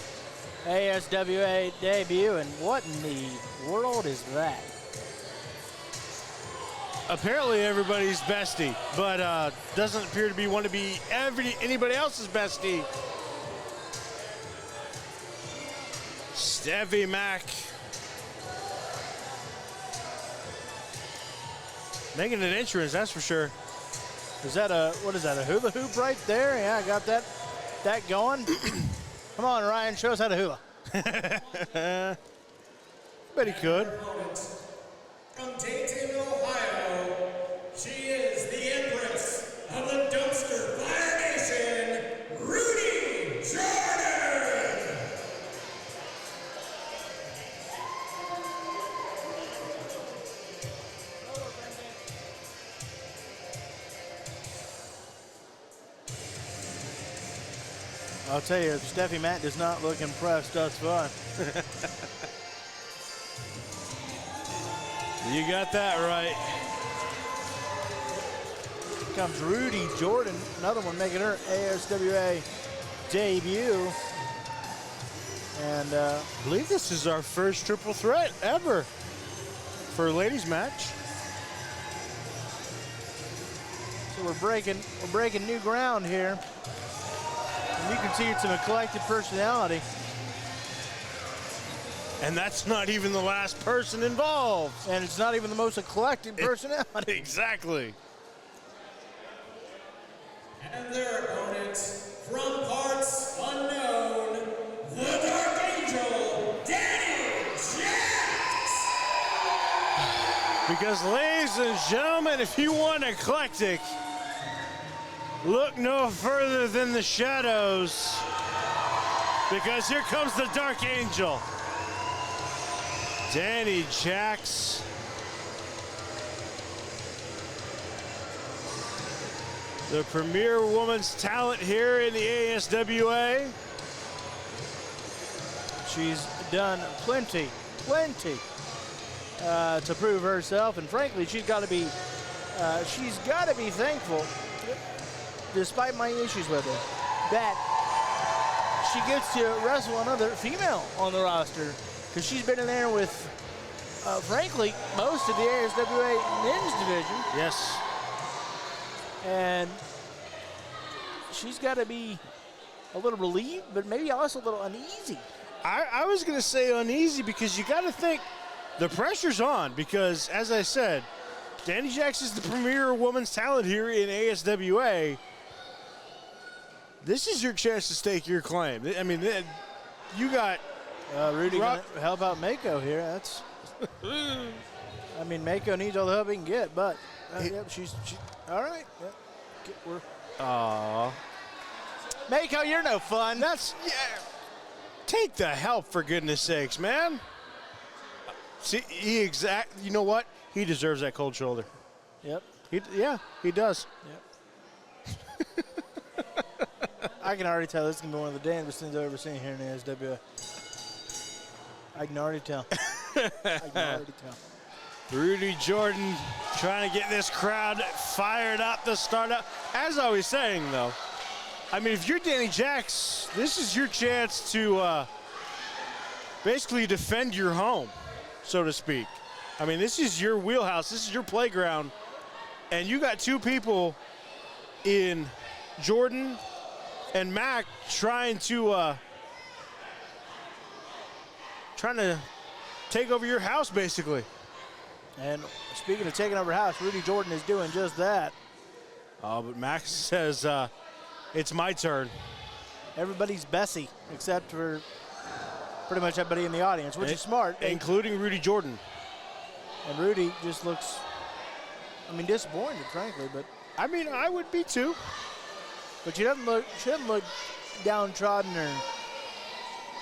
ASWA debut, and what in the world is that? Apparently everybody's bestie, but doesn't appear to be anybody else's bestie. Stephie Mac making an entrance, that's for sure. Is that a hula hoop right there? Yeah, I got that going. Come on, Ryan, show us how to hula. Bet he could. From Dayton, Ohio, she is the Empress of the Dumpster Fire Nation, Rudy Jordan. I'll tell you, Stephie Mac does not look impressed thus far. You got that right. Here comes Rudy Jordan, another one making her ASWA debut. And I believe this is our first triple threat ever for a ladies match. so we're breaking new ground here. And you can see it's an eclectic personality. And that's not even the last person involved. And it's not even the most eclectic personality. Exactly. And their opponents from parts unknown, the Dark Angel, Dani Jacx. Because, ladies and gentlemen, if you want eclectic, look no further than the shadows. Because here comes the Dark Angel. Dani Jacx. The premier woman's talent here in the ASWA. She's done plenty to prove herself, and frankly, she's got to be thankful, despite my issues with her, that she gets to wrestle another female on the roster, because she's been in there with, frankly, most of the ASWA men's division. Yes. And she's got to be a little relieved, but maybe also a little uneasy. I was going to say uneasy because you got to think the pressure's on because, as I said, Dani Jacx is the premier woman's talent here in ASWA. This is your chance to stake your claim. I mean, you got Rudy gonna help out Mako here. That's, I mean, Mako needs all the help he can get, but yep, she's all right. Yep. Aww. Mako, you're no fun. That's, yeah. Take the help, for goodness sakes, man. See, you know what? He deserves that cold shoulder. Yep. He does. Yep. I can already tell this is going to be one of the damnedest things I've ever seen here in the ASWA. I can already tell. Rudy Jordan trying to get this crowd fired up to start up. As I was saying, though, I mean, if you're Dani Jacx, this is your chance to basically defend your home, so to speak. I mean, this is your wheelhouse. This is your playground. And you got two people in Jordan and Mac trying to take over your house, basically. And speaking of taking over house, Rudy Jordan is doing just that. But Mac says, it's my turn. Everybody's Bessie, except for pretty much everybody in the audience, which is smart. Including Rudy Jordan. And Rudy just looks, I mean, disappointed, frankly. But I mean, I would be too. But she doesn't look downtrodden or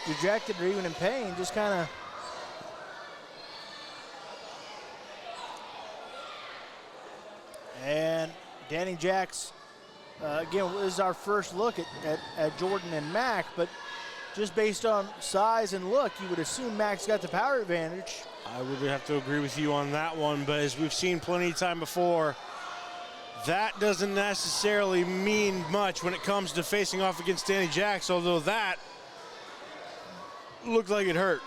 dejected or even in pain, just kind of. And Dani Jacx, again, this is our first look at Jordan and Mac, but just based on size and look, you would assume Mac's got the power advantage. I would have to agree with you on that one, but as we've seen plenty of time before, that doesn't necessarily mean much when it comes to facing off against Dani Jacx, although that looked like it hurt.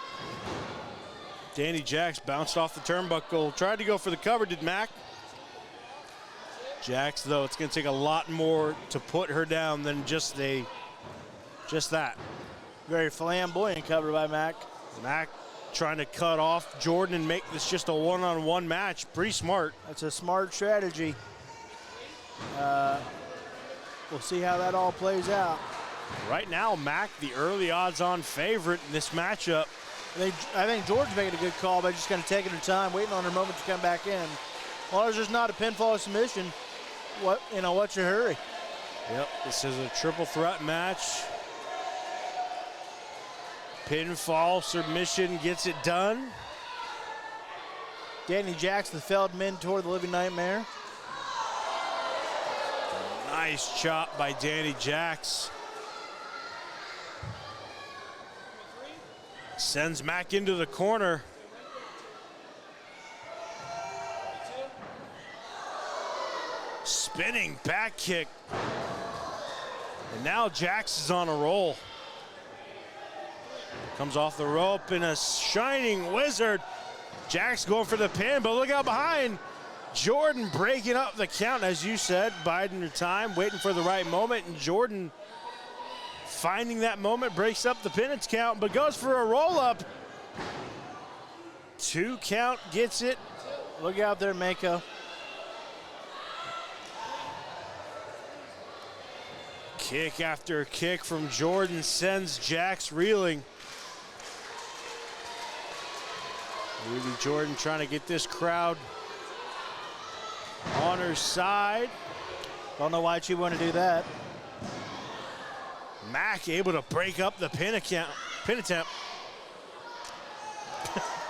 Dani Jacx bounced off the turnbuckle, tried to go for the cover, did Mac. Jacx, though, it's going to take a lot more to put her down than just that. Very flamboyant cover by Mac. Mac trying to cut off Jordan and make this just a one-on-one match. Pretty smart. That's a smart strategy. We'll see how that all plays out. Right now, Mac, the early odds-on favorite in this matchup. I think Jordan's making a good call by just kind of taking her time, waiting on her moment to come back in. As long as there's not a pinfall submission, what's your hurry? Yep, this is a triple threat match. Pinfall submission gets it done. Dani Jacx, the failed mentor, the living nightmare. Nice chop by Dani Jacx. Sends Mac into the corner. Spinning back kick. And now Jacx is on a roll. Comes off the rope in a shining wizard. Jacx going for the pin, but look out behind. Jordan breaking up the count, as you said, biding your time, waiting for the right moment, and Jordan finding that moment, breaks up the pin count, but goes for a roll-up. 2 count, gets it. Look out there, Mako. Kick after kick from Jordan sends Jacx reeling. Rudy Jordan trying to get this crowd on her side. Don't know why she want to do that. Mac able to break up the pin attempt.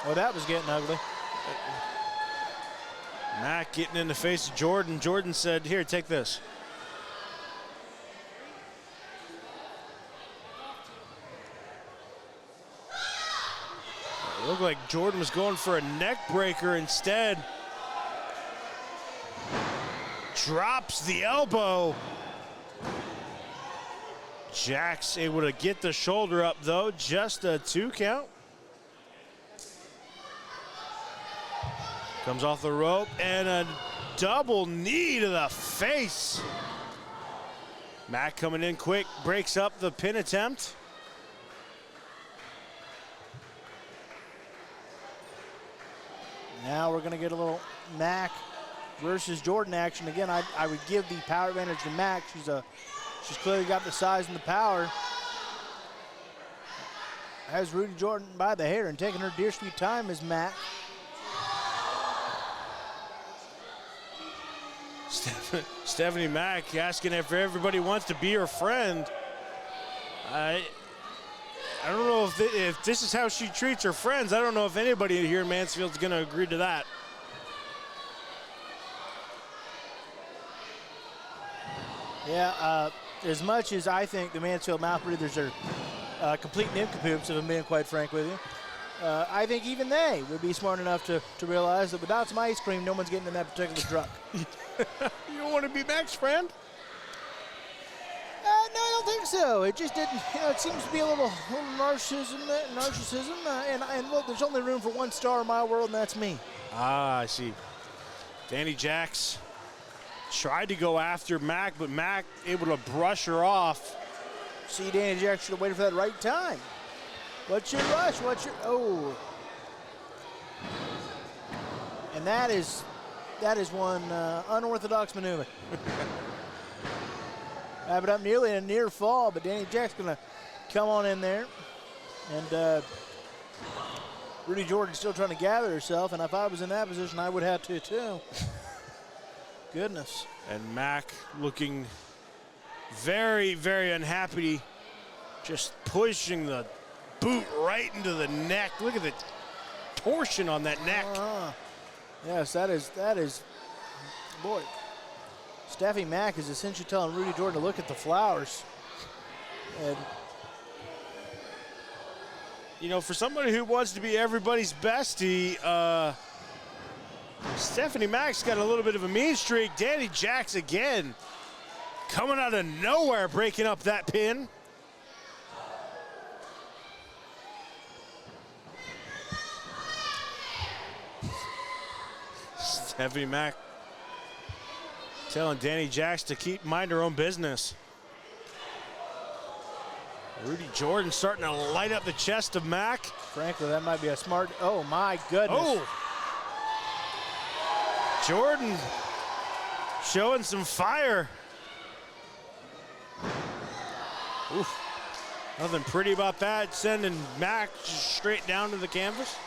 Well, that was getting ugly. Mac getting in the face of Jordan. Jordan said, here, take this. It looked like Jordan was going for a neck breaker instead. Drops the elbow. Jacx able to get the shoulder up though, just a 2 count. Comes off the rope and a double knee to the face. Mac coming in quick, breaks up the pin attempt. Now we're going to get a little Mac versus Jordan action. Again, I would give the power advantage to Mac. She's clearly got the size and the power. Has Rudy Jordan by the hair and taking her dear sweet time is Mac. Stephie Mac asking if everybody wants to be her friend. I don't know if this is how she treats her friends. I don't know if anybody here in Mansfield is going to agree to that. Yeah, as much as I think the Mansfield mouth breathers are complete nincompoops, if I'm being quite frank with you, I think even they would be smart enough to realize that without some ice cream, no one's getting in that particular truck. You don't want to be Mac's friend? No, I don't think so. It just didn't. It seems to be a little narcissism, and look, there's only room for one star in my world, and that's me. Ah, I see. Dani Jacx tried to go after Mac, but Mac able to brush her off. See, Dani Jacx should have waited for that right time. What's your rush? Oh. And that is one unorthodox maneuver. Wrap it up nearly a near fall, but Dani Jacx gonna come on in there. And Rudy Jordan still trying to gather herself, and if I was in that position, I would have to too. Goodness. And Mac looking very, very unhappy, just pushing the boot right into the neck. Look at the torsion on that neck. Yes, that is, boy. Stephie Mac is essentially telling Rudy Jordan to look at the flowers. And you know, for somebody who wants to be everybody's bestie, Stephie Mac's got a little bit of a mean streak. Dani Jacx again, coming out of nowhere, breaking up that pin. Stephie Mac telling Dani Jacx to mind her own business. Rudy Jordan starting to light up the chest of Mac. Frankly, that might be a smart, oh my goodness. Oh! Jordan showing some fire. Oof. Nothing pretty about that, sending Mac straight down to the canvas.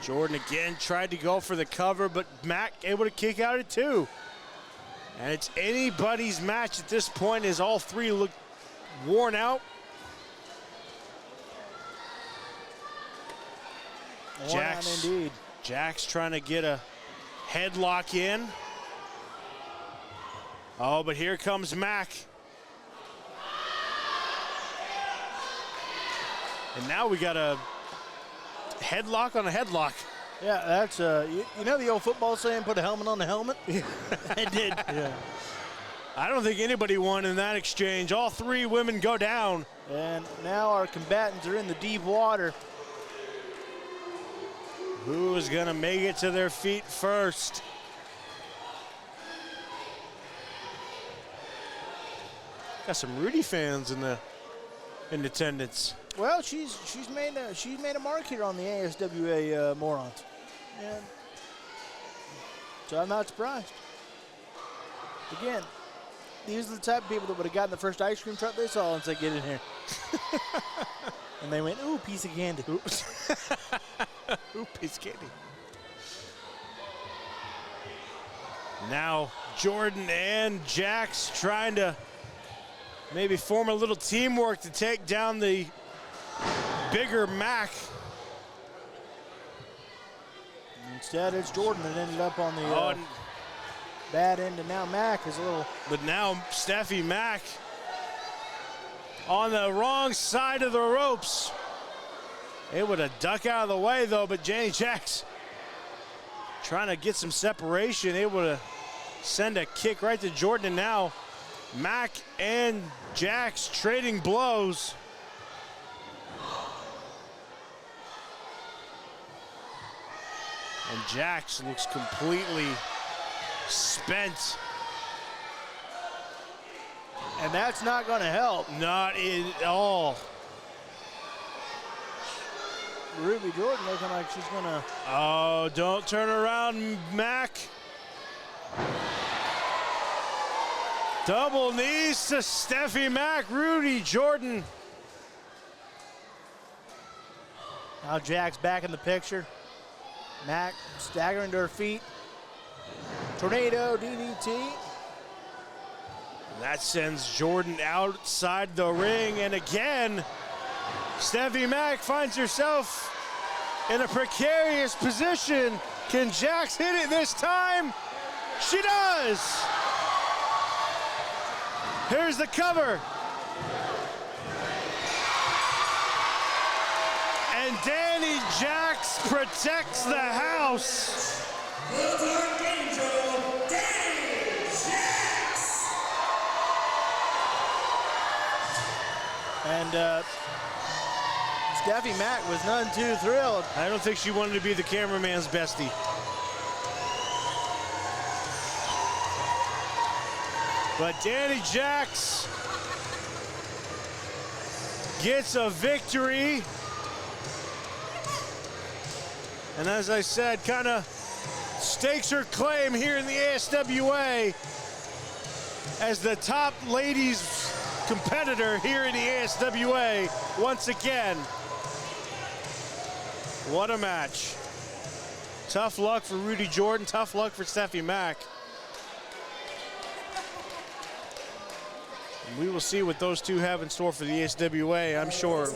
Jordan again tried to go for the cover, but Mac able to kick out at 2. And it's anybody's match at this point as all three look worn out. Jacx, indeed. Jacx trying to get a headlock in. Oh, but here comes Mac. And now we got a headlock on a headlock. Yeah, that's, you know the old football saying, put a helmet on the helmet? It did. Yeah. I don't think anybody won in that exchange. All three women go down. And now our combatants are in the deep water. Who is going to make it to their feet first? Got some Rudy fans in attendance. Well, she's made a mark here on the ASWA morons, and so I'm not surprised. Again, these are the type of people that would have gotten the first ice cream truck they saw and said, "Get in here," and they went, "Ooh, piece of candy." Ooh, piece of candy. Now Jordan and Jacx trying to maybe form a little teamwork to take down the bigger Mac. Instead, it's Jordan that ended up on the bad end, and now Mac is a little. But now Stephie Mac on the wrong side of the ropes. Able to duck out of the way, though, but Dani Jacx trying to get some separation, able to send a kick right to Jordan, and now Mac and Jacx trading blows. And Jacx looks completely spent. And that's not going to help. Not at all. Rudy Jordan looking like she's going to. Oh, don't turn around, Mac. Double knees to Stephie Mac, Rudy Jordan. Now Jacx back in the picture. Mac staggering to her feet. Tornado DDT. That sends Jordan outside the ring, and again, Stephie Mac finds herself in a precarious position. Can Jacx hit it this time? She does! Here's the cover. And Dani Jacx protects the house. The Dark Angel, Dani Jacx. And Stephie Mac was none too thrilled. I don't think she wanted to be the cameraman's bestie. But Dani Jacx gets a victory. And as I said, kind of stakes her claim here in the ASWA as the top ladies competitor here in the ASWA once again. What a match. Tough luck for Rudy Jordan, tough luck for Stephie Mac. And we will see what those two have in store for the ASWA, I'm sure.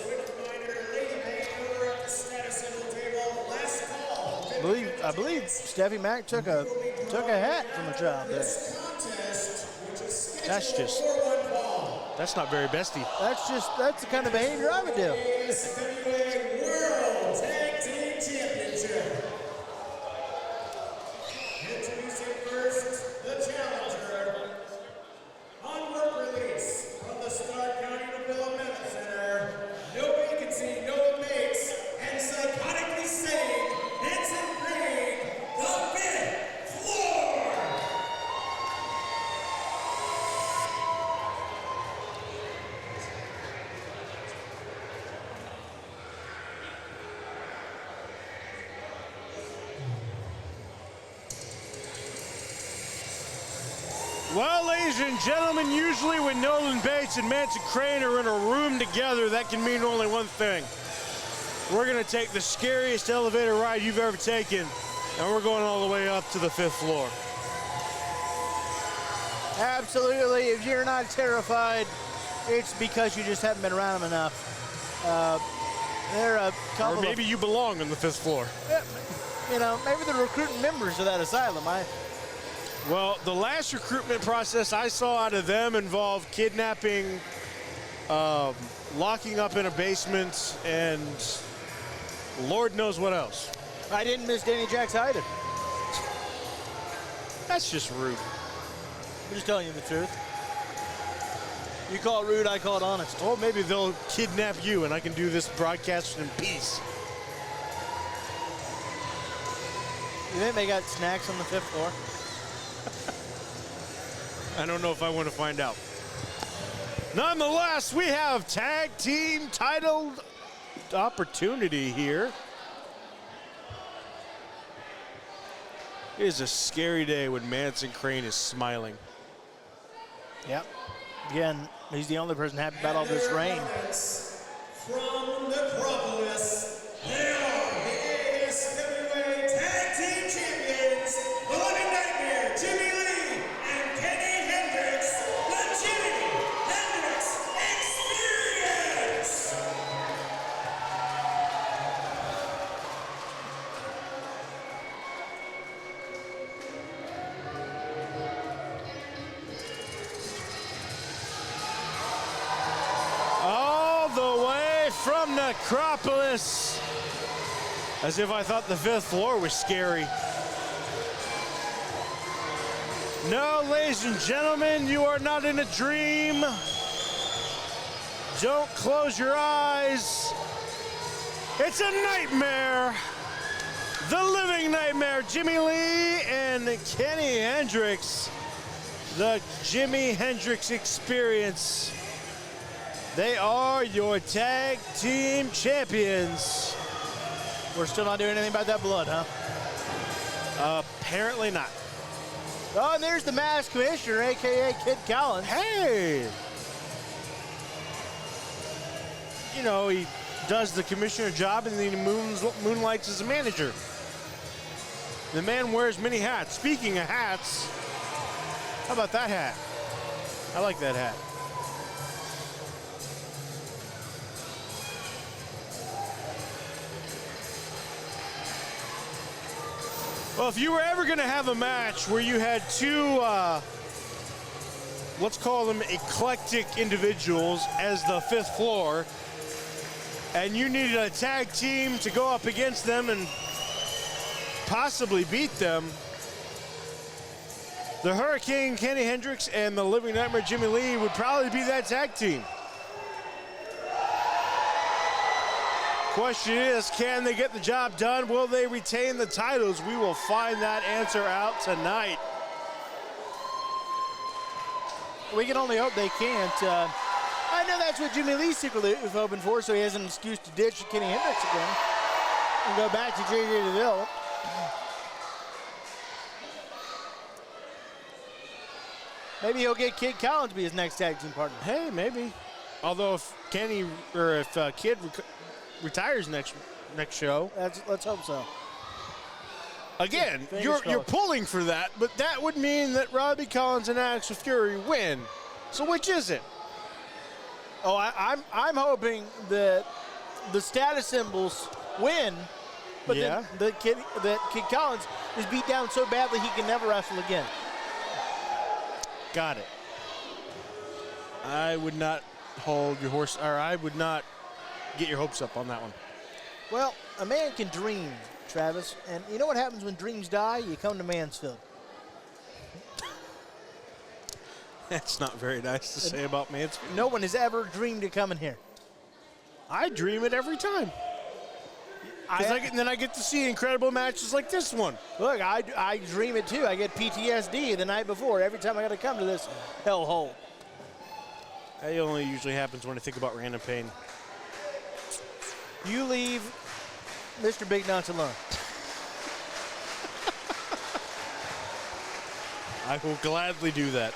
I believe Stephie Mac took a hat from the job there. That's not very bestie. That's the kind of behavior I would do. World Tag Team Championship. Introducing first, the challenger. On work release from the Stark County Developmental Center. No vacancy, no inmates, and psychotically sane, Nancy Green, the fifth floor. Well, ladies and gentlemen, usually when Nolan Bates and Manson Crane are in a room together, that can mean only one thing. We're going to take the scariest elevator ride you've ever taken, and we're going all the way up to the 5th floor. Absolutely. If you're not terrified, it's because you just haven't been around them enough. They're a couple Or maybe you belong on the 5th floor. you know, maybe they're recruiting members of that asylum. Well, the last recruitment process I saw out of them involved kidnapping, locking up in a basement, and Lord knows what else. I didn't miss Dani Jacx either. That's just rude. I'm just telling you the truth. You call it rude, I call it honest. Well, maybe they'll kidnap you and I can do this broadcast in peace. You think they got snacks on the 5th floor? I don't know if I want to find out. Nonetheless, we have tag team title opportunity here. It is a scary day when Manson Crane is smiling. Yep. Again, he's the only person happy about all this rain. From Necropolis, they are the ASWA Tag Team Champions, the Living Nightmare, Jimmie Lee, and Kenny Hendrix, the Jimmie Hendrix Experience. All the way from Necropolis. As if I thought the 5th floor was scary. No, ladies and gentlemen, you are not in a dream. Don't close your eyes. It's a nightmare. The living nightmare. Jimmie Lee and Kenny Hendrix. The Jimmie Hendrix Experience. They are your tag team champions. We're still not doing anything about that blood, huh? Apparently not. Oh, and there's the masked commissioner, a.k.a. Kid Collins. Hey! You know, he does the commissioner job and then he moonlights as a manager. The man wears many hats. Speaking of hats, how about that hat? I like that hat. Well, if you were ever going to have a match where you had two, let's call them eclectic individuals as the 5th floor, and you needed a tag team to go up against them and possibly beat them, the Hurricane Kenny Hendrix and the Living Nightmare Jimmie Lee would probably be that tag team. Question is, can they get the job done? Will they retain the titles? We will find that answer out tonight. We can only hope they can't. I know that's what Jimmie Lee secretly was hoping for, so he has an excuse to ditch Kenny Hendrix again and go back to J.J. Deville. Maybe he'll get Kid Collins to be his next tag team partner. Hey, maybe. Although if Kenny or if Kid retires next show, Let's hope so. again, Fingers you're crossed. pulling for that, but that would mean that Robbie Collins and Alex Fury win. So which is it? Oh, I'm hoping that the status symbols win, but Yeah. then that Kid Collins is beat down so badly he can never wrestle again. Got it. I would not hold your horse, or I would not get your hopes up on that one. Well, a man can dream, Travis, and you know what happens when dreams die? You come to Mansfield. That's not very nice to say about Mansfield. No one has ever dreamed of coming here. I dream it every time. Then I get to see incredible matches like this one. Look, I dream it too. I get PTSD the night before every time I got to come to this hellhole. That only usually happens when I think about random pain. You leave Mr. Big Nuts alone. I will gladly do that.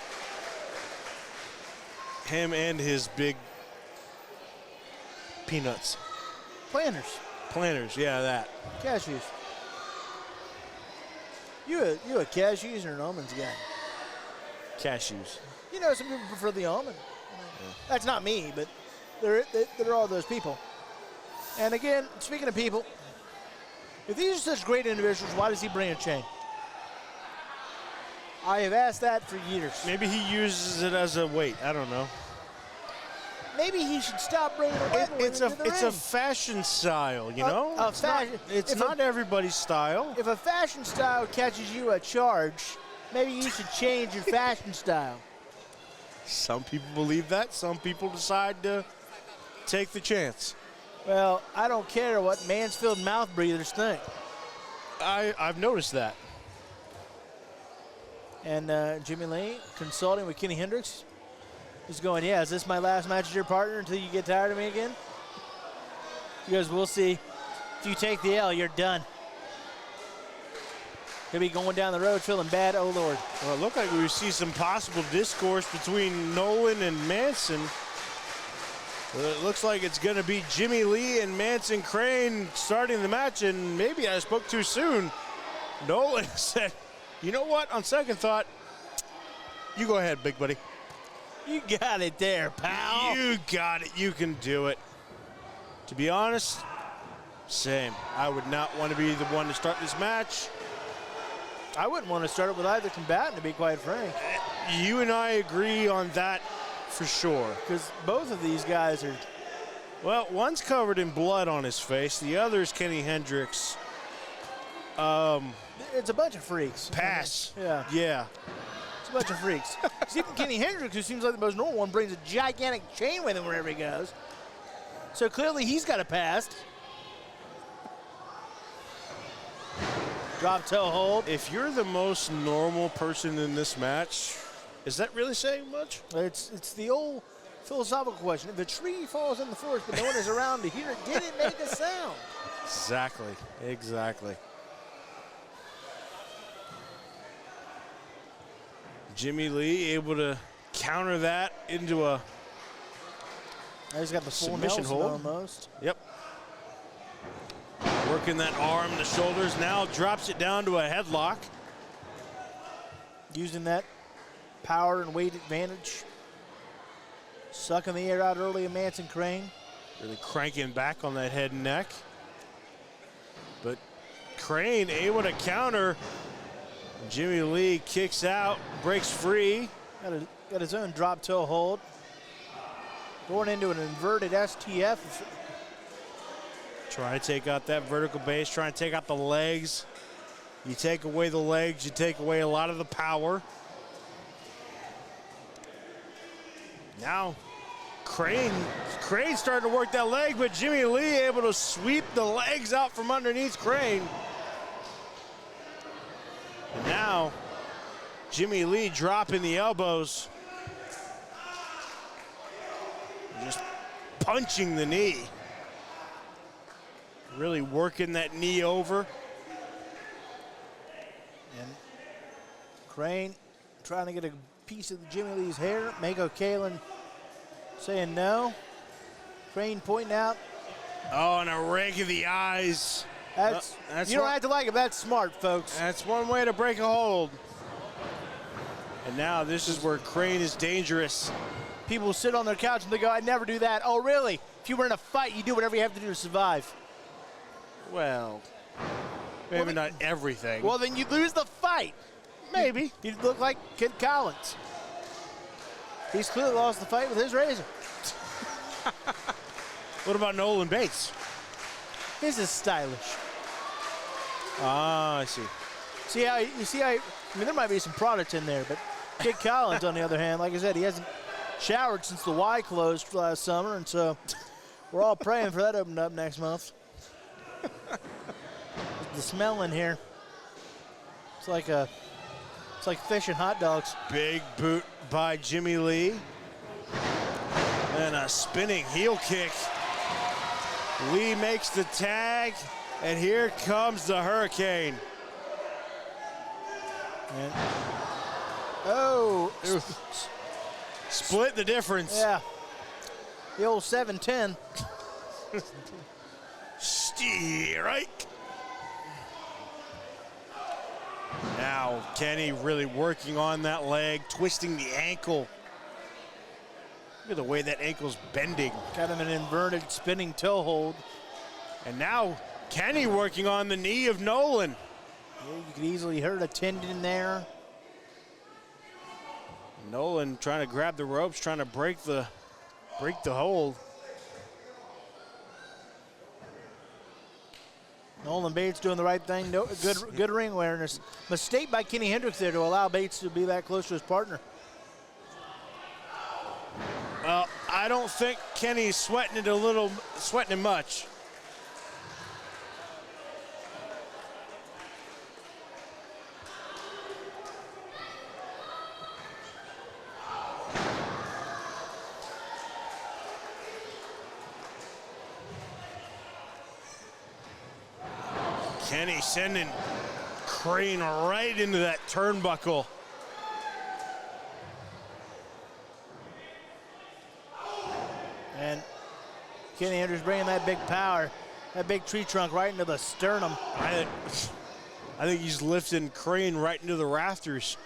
Him and his big peanuts. Planners, Planters, yeah, that. cashews. You a cashews or an almonds guy? Cashews. You know, some people prefer the almond. That's not me, but there are all those people. And again, speaking of people, if these are such great individuals, why does he bring a chain? I have asked that for years. Maybe he uses it as a weight. I don't know. Maybe he should stop bringing a weapon with It's him to the a ring. fashion style, you know? It's If not everybody's style. If a fashion style catches you a charge, maybe you should change your fashion style. Some people believe that. Some people decide to take the chance. Well, I don't care what Mansfield mouth breathers think. I've noticed that. And Jimmie Lee consulting with Kenny Hendrix. He's going, yeah, is this my last match as your partner until you get tired of me again? He goes, we'll see. If you take the L, you're done. He'll be going down the road feeling bad, oh Lord. Well, it looked like we see some possible discourse between Nolan and Manson. It looks like it's going to be Jimmie Lee and Manson Crane starting the match, and maybe I spoke too soon. Nolan said, you know what, on second thought, you go ahead, big buddy. You got it there, pal. You got it. You can do it. To be honest, same. I would not want to be the one to start this match. I wouldn't want to start it with either combatant, to be quite frank. You and I agree on that for sure. Because both of these guys are... Well, one's covered in blood on his face. The other's Kenny Hendrix. It's a bunch of freaks. Pass. Yeah. Yeah. It's a bunch of freaks. Even Kenny Hendrix, who seems like the most normal one, brings a gigantic chain with him wherever he goes. So clearly he's got a past. Drop toe hold. If you're the most normal person in this match, is that really saying much? It's the old philosophical question. If a tree falls in the forest but no one is around to hear it, did it make a sound? Exactly. Exactly. Jimmie Lee able to counter that into a He's got the full submission Nelson hold. almost. Yep. Working that arm, the shoulders, now drops it down to a headlock. Using that power and weight advantage. Sucking the air out early of Manson Crane. Really cranking back on that head and neck. But Crane able to counter. Jimmie Lee kicks out, breaks free. Got his own drop toe hold. Going into an inverted STF. Trying to take out that vertical base, trying to take out the legs. You take away the legs, you take away a lot of the power. Now, Crane starting to work that leg, but Jimmie Lee able to sweep the legs out from underneath Crane. And now, Jimmie Lee dropping the elbows. Just punching the knee. Really working that knee over. And Crane trying to get a piece of Jimmie Lee's hair. Mako Kalin saying no. Crane pointing out. Oh, and a rake of the eyes. That's you don't have to like it, that's smart, folks. That's one way to break a hold. And now this is where Crane is dangerous. People sit on their couch and they go, I'd never do that. Oh, really? If you were in a fight, you do whatever you have to do to survive. Well, maybe not everything. Well, then you lose the fight. maybe. You look like Kid Collins. He's clearly lost the fight with his razor. What about Nolan Bates? His is stylish. Ah, I see. I mean, there might be some product in there, but Kid Collins, on the other hand, like I said, he hasn't showered since the Y closed last summer, and so we're all praying for that opened up next month. The smell in here, it's like fish and hot dogs. Big boot by Jimmie Lee. And a spinning heel kick. Lee makes the tag, and here comes the Hurricane. And, Split the difference. yeah, the old 7-10. Strike. Now Kenny really working on that leg, twisting the ankle. Look at the way that ankle's bending. Got him an inverted spinning toe hold. And now Kenny working on the knee of Nolan. Yeah, you could easily hurt a tendon there. Nolan trying to grab the ropes, trying to break the hold. Nolan Bates doing the right thing. No, good ring awareness. Mistake by Kenny Hendrix there to allow Bates to be that close to his partner. Well, I don't think Kenny's sweating it much. Kenny sending Crane right into that turnbuckle. And Kenny Hendrix bringing that big power, that big tree trunk right into the sternum. I think he's lifting Crane right into the rafters.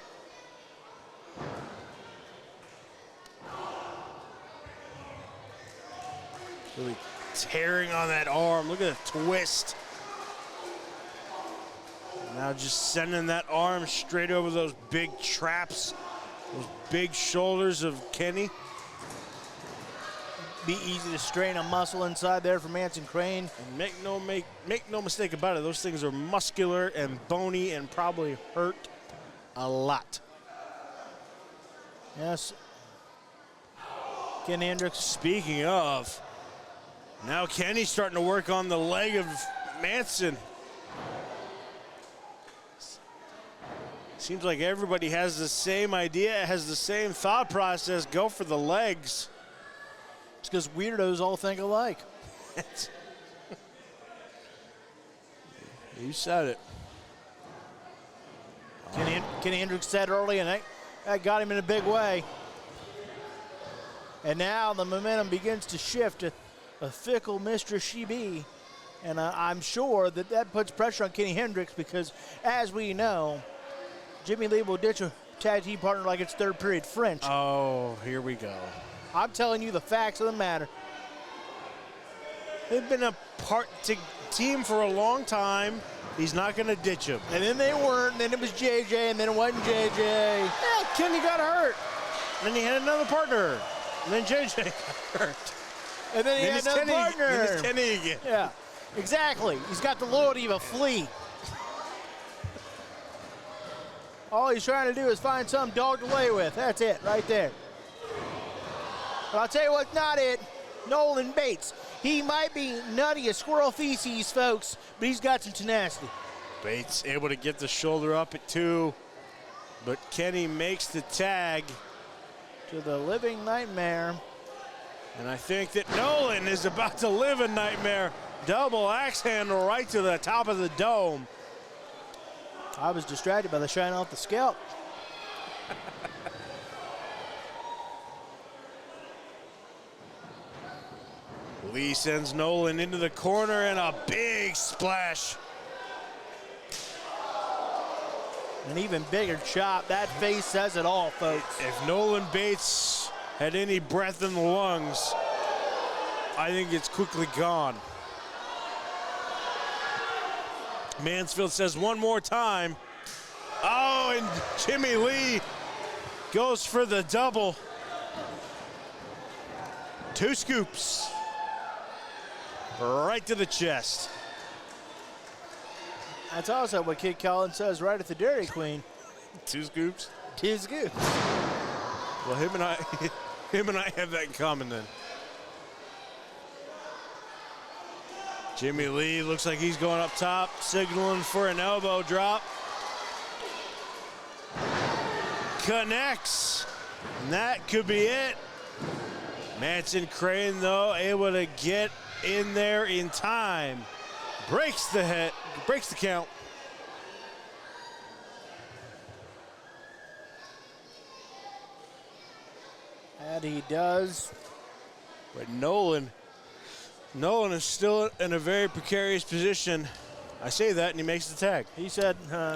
Really tearing on that arm. Look at the twist. Now just sending that arm straight over those big traps, those big shoulders of Kenny. Be easy to strain a muscle inside there for Manson Crane. And make no mistake about it, those things are muscular and bony and probably hurt a lot. Yes. Kenny Hendrix. Speaking of, now Kenny's starting to work on the leg of Manson. Seems like everybody has the same idea, has the same thought process. Go for the legs. It's because weirdos all think alike. You said it. Kenny Hendrix said early, and that got him in a big way. And now the momentum begins to shift to a fickle mistress she be. And I'm sure that puts pressure on Kenny Hendrix because, as we know, Jimmie Lee will ditch a tag team partner like it's third period French. Oh, here we go. I'm telling you the facts of the matter. They've been a team for a long time. He's not going to ditch him. And then they weren't, and then it was JJ, and then it wasn't JJ. Yeah, Kenny got hurt. And then he had another partner. And then JJ got hurt. And then he had another partner. Then it's Kenny again. Yeah, exactly. He's got the loyalty of a flea. All he's trying to do is find some dog to lay with. That's it, right there. But I'll tell you what's not it. Nolan Bates. He might be nutty as squirrel feces, folks, but he's got some tenacity. Bates able to get the shoulder up at 2, but Kenny makes the tag. To the living nightmare. And I think that Nolan is about to live a nightmare. Double axe handle right to the top of the dome. I was distracted by the shine off the scalp. Lee sends Nolan into the corner and a big splash. An even bigger chop. That face says it all, folks. If Nolan Bates had any breath in the lungs, I think it's quickly gone. Mansfield says one more time. Oh, and Jimmie Lee goes for the double. 2 scoops. Right to the chest. That's also what Kid Collins says right at the Dairy Queen. 2 scoops? 2 scoops. Well, him and I have that in common then. Jimmie Lee looks like he's going up top, signaling for an elbow drop. Connects. And that could be it. Manson Crane, though, able to get in there in time. Breaks the count. And he does. But Nolan is still in a very precarious position. I say that, and he makes the tag. He said, no.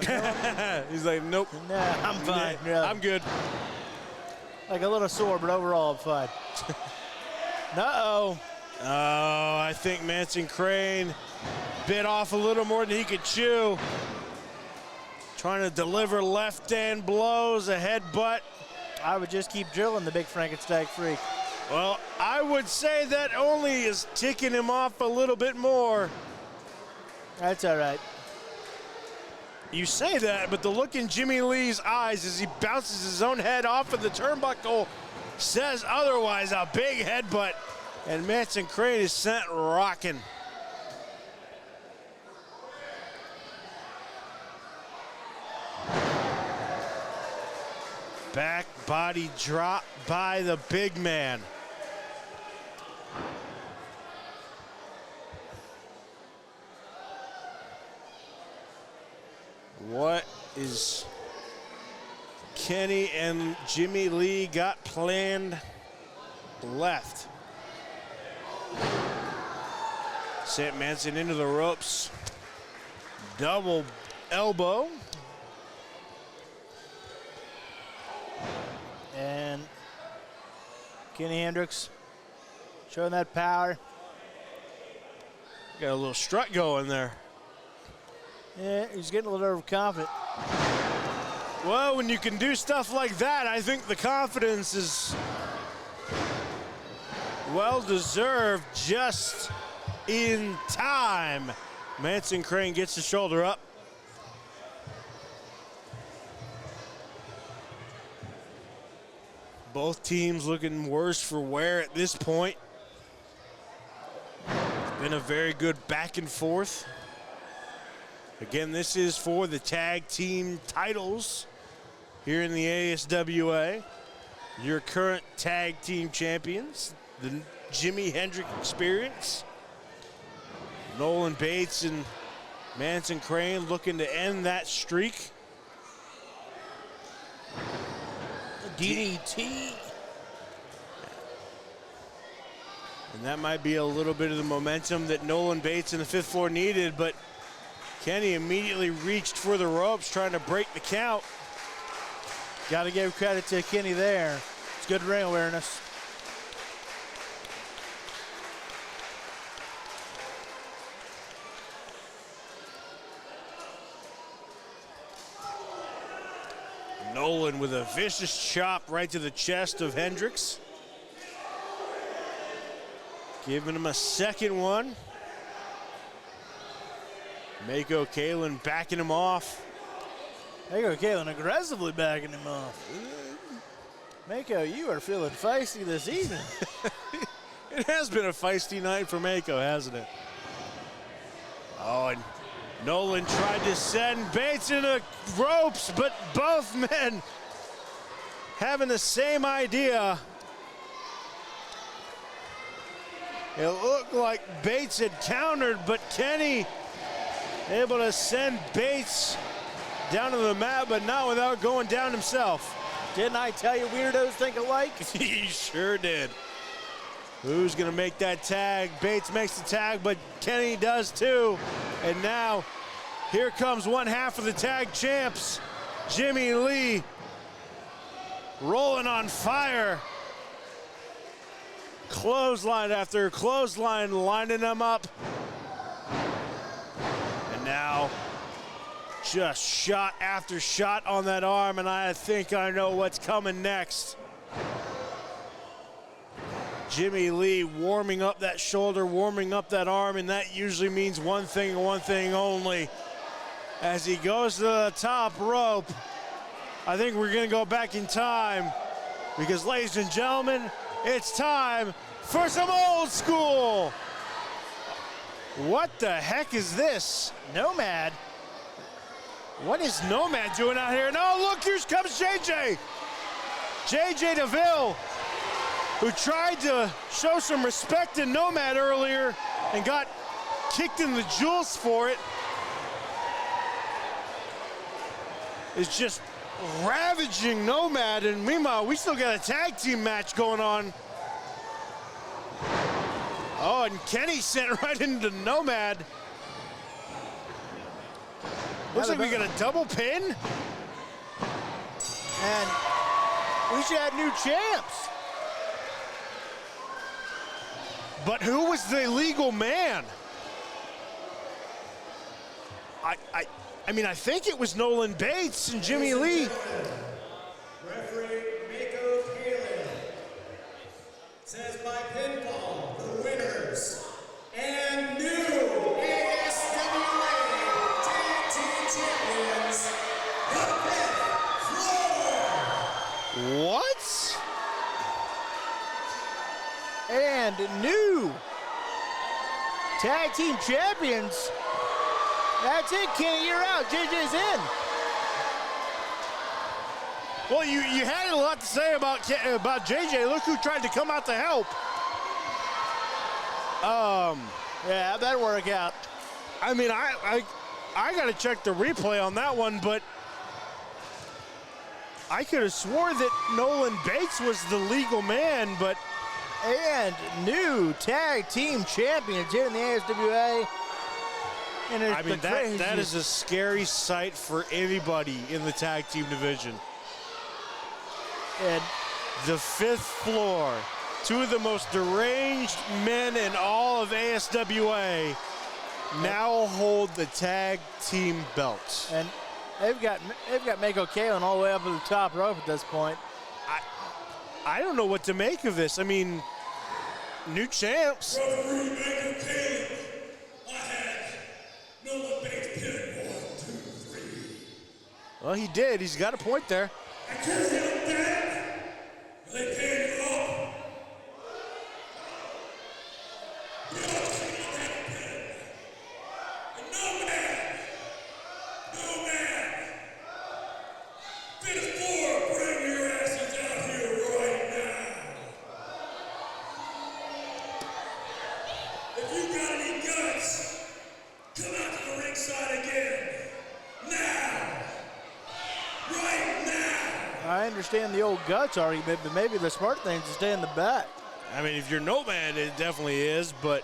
He's like, nope. Nah, I'm fine. Yeah, I'm good. Like a little sore, but overall, I'm fine. Uh-oh. Oh, I think Manson Crane bit off a little more than he could chew. Trying to deliver left hand blows, a headbutt. I would just keep drilling the big Frankenstein freak. Well, I would say that only is ticking him off a little bit more. That's all right. You say that, but the look in Jimmie Lee's eyes as he bounces his own head off of the turnbuckle says otherwise. A big headbutt, and Manson Crane is sent rocking. Back body drop by the big man. What is Kenny and Jimmie Lee got planned left? St. Manson into the ropes. Double elbow. And Kenny Hendrix showing that power. Got a little strut going there. Yeah, he's getting a little overconfident. Well, when you can do stuff like that, I think the confidence is well-deserved just in time. Manson Crane gets the shoulder up. Both teams looking worse for wear at this point. Been a very good back and forth. Again, this is for the tag team titles here in the ASWA. Your current tag team champions, the Jimmie Hendrix Experience. Nolan Bates and Manson Crane looking to end that streak. DDT. And that might be a little bit of the momentum that Nolan Bates and the fifth floor needed, but Kenny immediately reached for the ropes, trying to break the count. Got to give credit to Kenny there. It's good ring awareness. Nolan with a vicious chop right to the chest of Hendrix. Giving him a second one. Mako Kalen backing him off. Mako Kalen aggressively backing him off. Mako, you are feeling feisty this evening. It has been a feisty night for Mako, hasn't it? Oh, and Nolan tried to send Bates in the ropes, but both men having the same idea. It looked like Bates had countered, but Kenny able to send Bates down to the mat, but not without going down himself. Didn't I tell you weirdos think alike? He sure did. Who's gonna make that tag? Bates makes the tag, but Kenny does too. And now, here comes one half of the tag champs, Jimmie Lee, rolling on fire. Clothesline after clothesline, lining them up. And now, just shot after shot on that arm, and I think I know what's coming next. Jimmie Lee warming up that shoulder, warming up that arm, and that usually means one thing and one thing only. As he goes to the top rope, I think we're gonna go back in time because, ladies and gentlemen, it's time for some old school. What the heck is this? Nomad. What is Nomad doing out here? No, look, here comes JJ. JJ Deville, who tried to show some respect to Nomad earlier and got kicked in the jewels for it, is just ravaging Nomad. And meanwhile, we still got a tag team match going on. Oh, and Kenny sent right into Nomad. Looks like we got a double pin. And we should have new champs. But who was the legal man? I mean, I think it was Nolan Bates and Jimmie Lee. Referee Mako Tag team champions. That's it, Kenny, you're out. JJ's in. Well, you had a lot to say about JJ. Look who tried to come out to help. Yeah, how'd that work out? I mean, I got to check the replay on that one, but I could have swore that Nolan Bates was the legal man, but... And new tag team champions here in the ASWA. And I mean, that is a scary sight for anybody in the tag team division. And the 5th floor, 2 of the most deranged men in all of ASWA now hold the tag team belts. And they've got Mako Kalen all the way up to the top rope at this point. I don't know what to make of this. I mean, new champs. Referee Mako Kalen. I had Nolan Bates pin 1, 2, 3. Well, he did. He's got a point there. I can't get him down. They paid you up. You don't see that pin. And no man, finish 4, bring your asses out here right now. If you got any guts, come out to the ringside again. Now. Right now. I understand the old guts argument, but maybe the smart thing is to stay in the back. I mean, if you're Nomad, it definitely is, but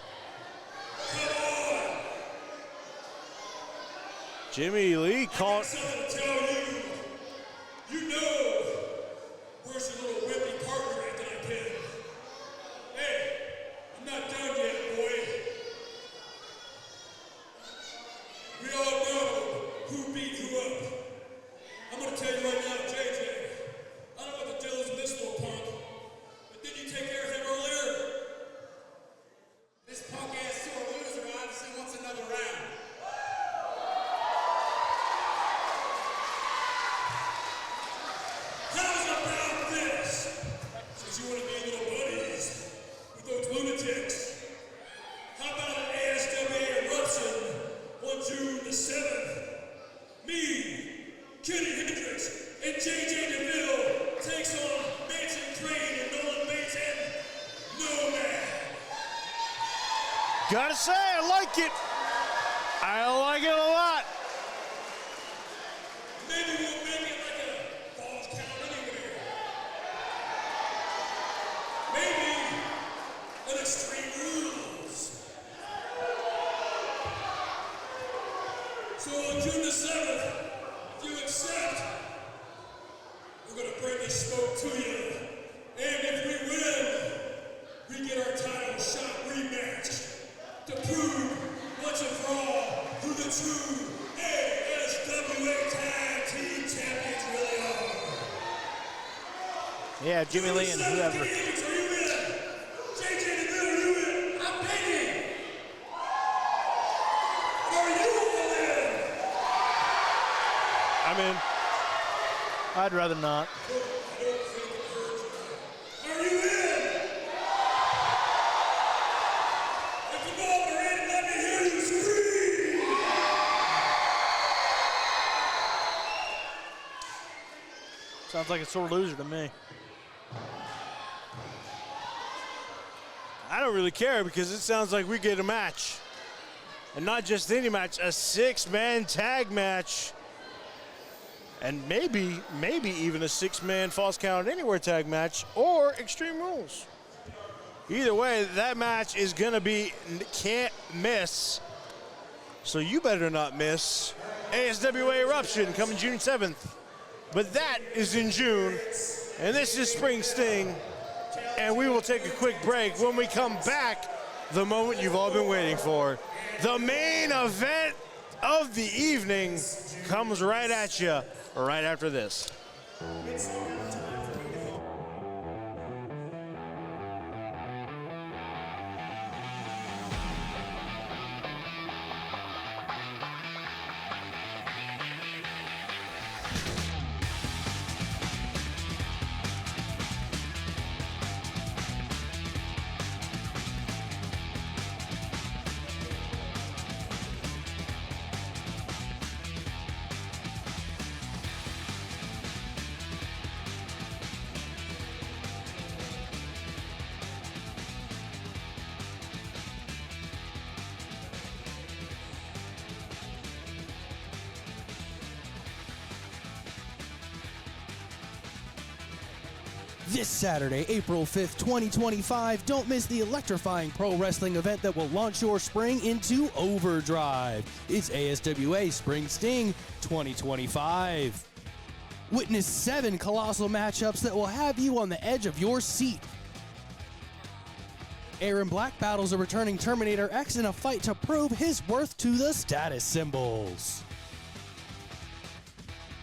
Jimmy Lee caught. Something to tell you. You know where's your little wimpy partner at that pin. Hey, I'm not done yet, boy. We all know who beat who up. I'm gonna tell you right now, JJ. I don't know what the deal is with this little punk, but did you take care of him earlier? This punk ass sore loser obviously wants another round. How's about this? Since you want to be little buddies with those lunatics, how about an ASWA eruption on June the 7th? Me, Jimmie Hendrix, and JJ Deville takes on Manson Crane and Nolan Bates and Nomad. Gotta say, I like it. I like it a lot. Maybe we'll make it like a falls count anywhere. Maybe an Extreme Rules. So on June the 7th, if you accept, we're gonna bring this smoke to you. And if we win, we get our title shot rematch to prove once and for all who the true ASWA Tag Team Champions really are. Yeah, Jimmy Lee and whoever. Are you in? JJ Deville, are you in? I'm begging. Are you all in? I'm in. I'd rather not. Are you in? If you all are in, let me hear you scream. Sounds like a sore loser to me. I don't really care because it sounds like we get a match. And not just any match, a 6-man tag match. And maybe even a 6-man false count anywhere tag match or Extreme Rules. Either way, that match is gonna be can't miss. So you better not miss ASWA Eruption coming June 7th. But that is in June, and this is Spring Sting. And we will take a quick break. When we come back, the moment you've all been waiting for. The main event of the evening comes right at you right after this. This Saturday, April 5th, 2025, don't miss the electrifying pro wrestling event that will launch your spring into overdrive. It's ASWA Spring Sting 2025. Witness 7 colossal matchups that will have you on the edge of your seat. Aaron Black battles a returning Terminator X in a fight to prove his worth to the status symbols.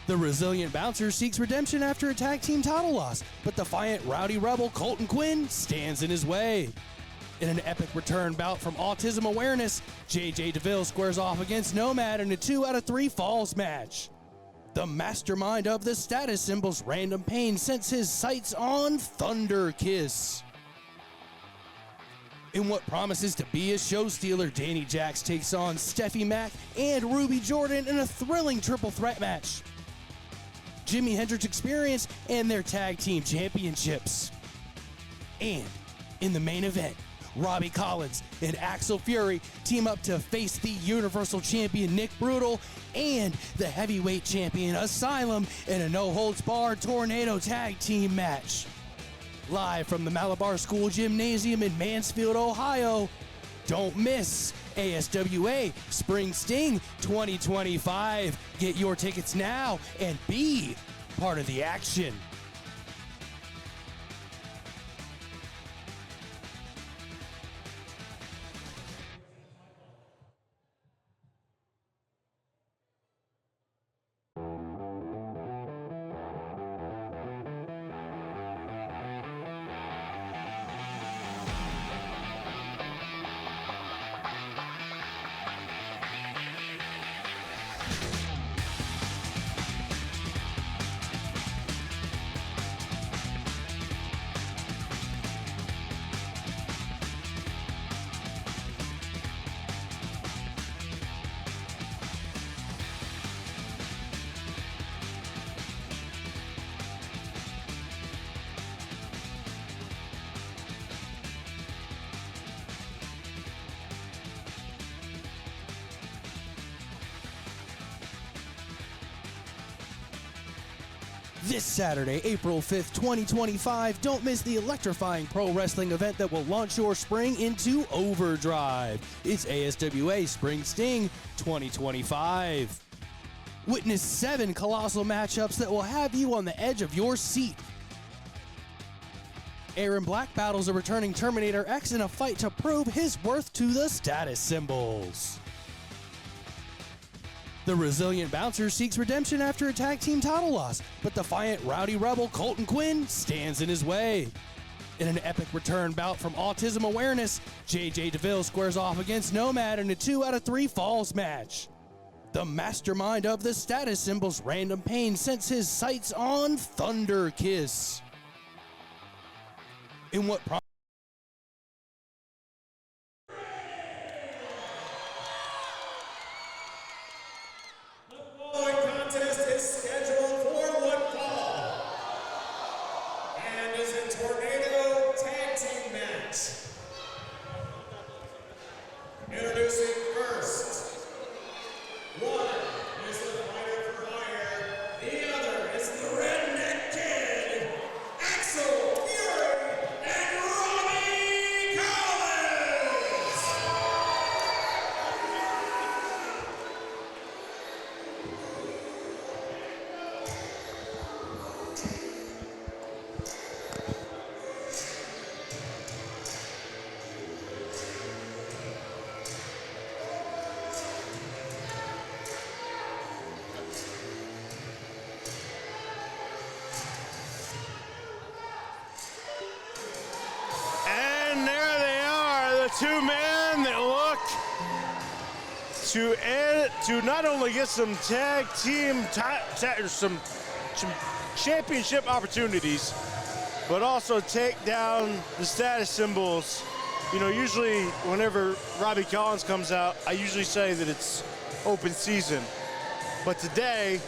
The resilient bouncer seeks redemption after a tag team title loss, but defiant rowdy rebel Colton Quinn stands in his way. In an epic return bout from Autism Awareness, JJ Deville squares off against Nomad in a 2 out of 3 falls match. The mastermind of the status symbols Random Pain sets his sights on Thunderkiss. In what promises to be a show stealer, Dani Jacx takes on Stephie Mac and Rudy Jordan in a thrilling triple threat match. Jimmie Hendrix Experience and their Tag Team Championships. And in the main event, Robbie Collins and Axel Fury team up to face the Universal Champion Nick Brutal and the Heavyweight Champion Asylum in a no-holds-barred tornado tag team match. Live from the Malabar School Gymnasium in Mansfield, Ohio, don't miss ASWA Spring Sting 2025. Get your tickets now and be part of the action. This Saturday, April 5th, 2025, don't miss the electrifying pro wrestling event that will launch your spring into overdrive. It's ASWA Spring Sting 2025. Witness 7 colossal matchups that will have you on the edge of your seat. Aaron Black battles a returning Terminator X in a fight to prove his worth to the status symbols. The resilient bouncer seeks redemption after a tag team title loss, but defiant rowdy rebel Colton Quinn stands in his way. In an epic return bout from Autism Awareness, JJ Deville squares off against Nomad in a 2 out of 3 falls match. The mastermind of the status symbols Random Pain sets his sights on Thunderkiss. In what following contest is scheduled for one fall and is a tornado tag team match. Introducing first, one is the fighter for hire, the other is the redneck kid, Axel Fury and Robbie Collins. And there they are, the two men that look to not only get some tag team some championship opportunities, but also take down the status symbols. You know, usually whenever Robbie Collins comes out, I usually say that it's open season. But today,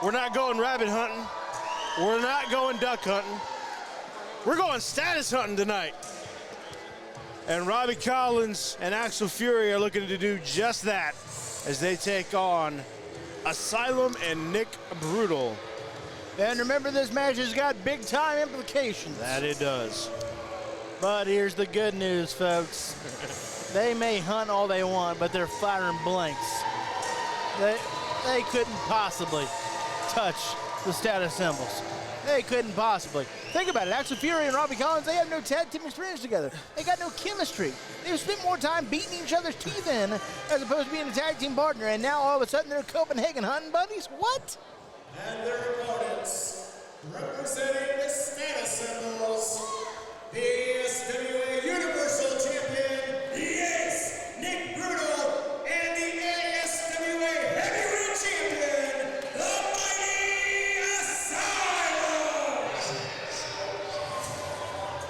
we're not going rabbit hunting. We're not going duck hunting. We're going status hunting tonight. And Robbie Collins and Axel Fury are looking to do just that as they take on Asylum and Nick Brutal. And remember, this match has got big-time implications. That it does. But here's the good news, folks. They may hunt all they want, but they're firing blanks. They couldn't possibly touch the status symbols. They couldn't possibly. Think about it. ASWA Fury and Robbie Collins, they have no tag team experience together. They got no chemistry. They've spent more time beating each other's teeth in as opposed to being a tag team partner, and now all of a sudden they're Copenhagen hunting buddies? What? And their opponents, representing the status symbols, the ASWA Universal Champion, the Ace, Nick Brutal, and the ASWA Heavyweight Champion, the Mighty Asylum!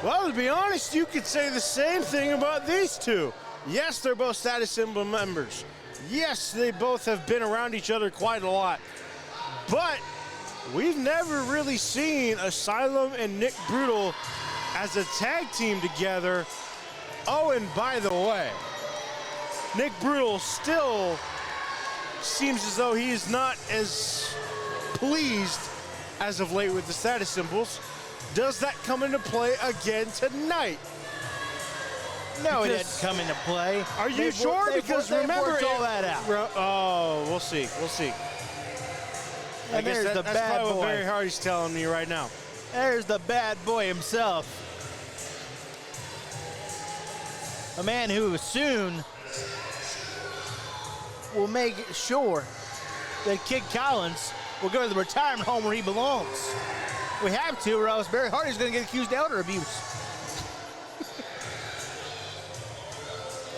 Well, to be honest, you could say the same thing about these two. Yes, they're both status symbol members. Yes, they both have been around each other quite a lot. But we've never really seen Asylum and Nick Brutal as a tag team together. Oh, and by the way, Nick Brutal still seems as though he is not as pleased as of late with the status symbols. Does that come into play again tonight? No, it Because- didn't come into play. Are you They've sure? worked- they've Because worked- they've remember, worked all that out. Oh, we'll see. We'll see. I And guess there's the that's bad probably what boy. Barry Hardy's telling me right now. There's the bad boy himself. A man who soon will make sure that Kid Collins will go to the retirement home where he belongs. We have to, or else Barry Hardy's going to get accused of elder abuse.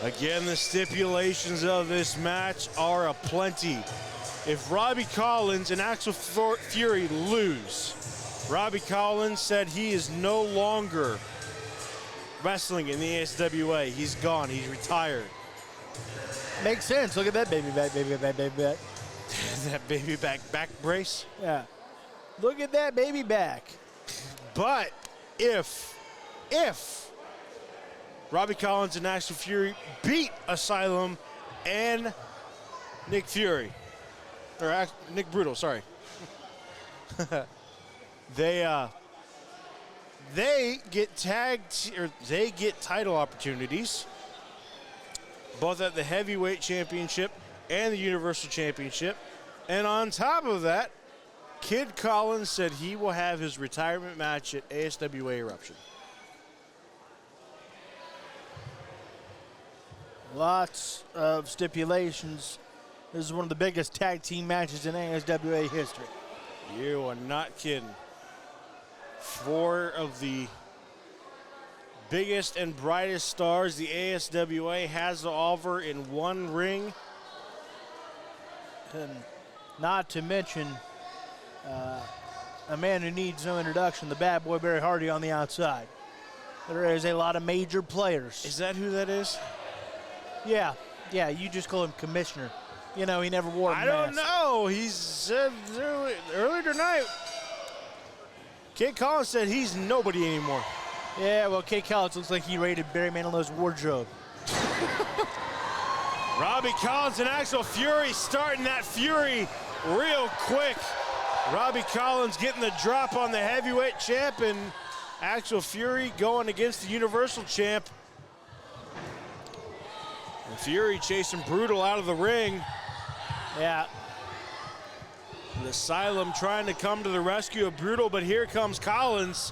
Again, the stipulations of this match are aplenty. If Robbie Collins and ASWA Fury lose, Robbie Collins said he is no longer wrestling in the ASWA. He's gone. He's retired. Makes sense. Look at that baby back, baby back, baby back. That baby back brace. Yeah. Look at that baby back. But if Robbie Collins and ASWA Fury beat Asylum and Nick Fury, or Nick Brutal, sorry. They get tagged, or they get title opportunities, both at the Heavyweight Championship and the Universal Championship. And on top of that, Kid Collins said he will have his retirement match at ASWA Eruption. Lots of stipulations. This is one of the biggest tag team matches in ASWA history. You are not kidding. 4 of the biggest and brightest stars the ASWA has to offer in one ring. And not to mention a man who needs no introduction, the bad boy Barry Hardy on the outside. There is a lot of major players. Is that who that is? Yeah, you just call him commissioner. You know, he never wore a I mask. don't know. He said earlier tonight, Kid Collins said he's nobody anymore. Yeah, well, Kid Collins looks like he raided Barry Manilow's wardrobe. Robbie Collins and ASWA Fury starting that fury real quick. Robbie Collins getting the drop on the heavyweight champ, and ASWA Fury going against the Universal champ. And Fury chasing Brutal out of the ring. Yeah, The Asylum trying to come to the rescue of Brutal, but here comes Collins.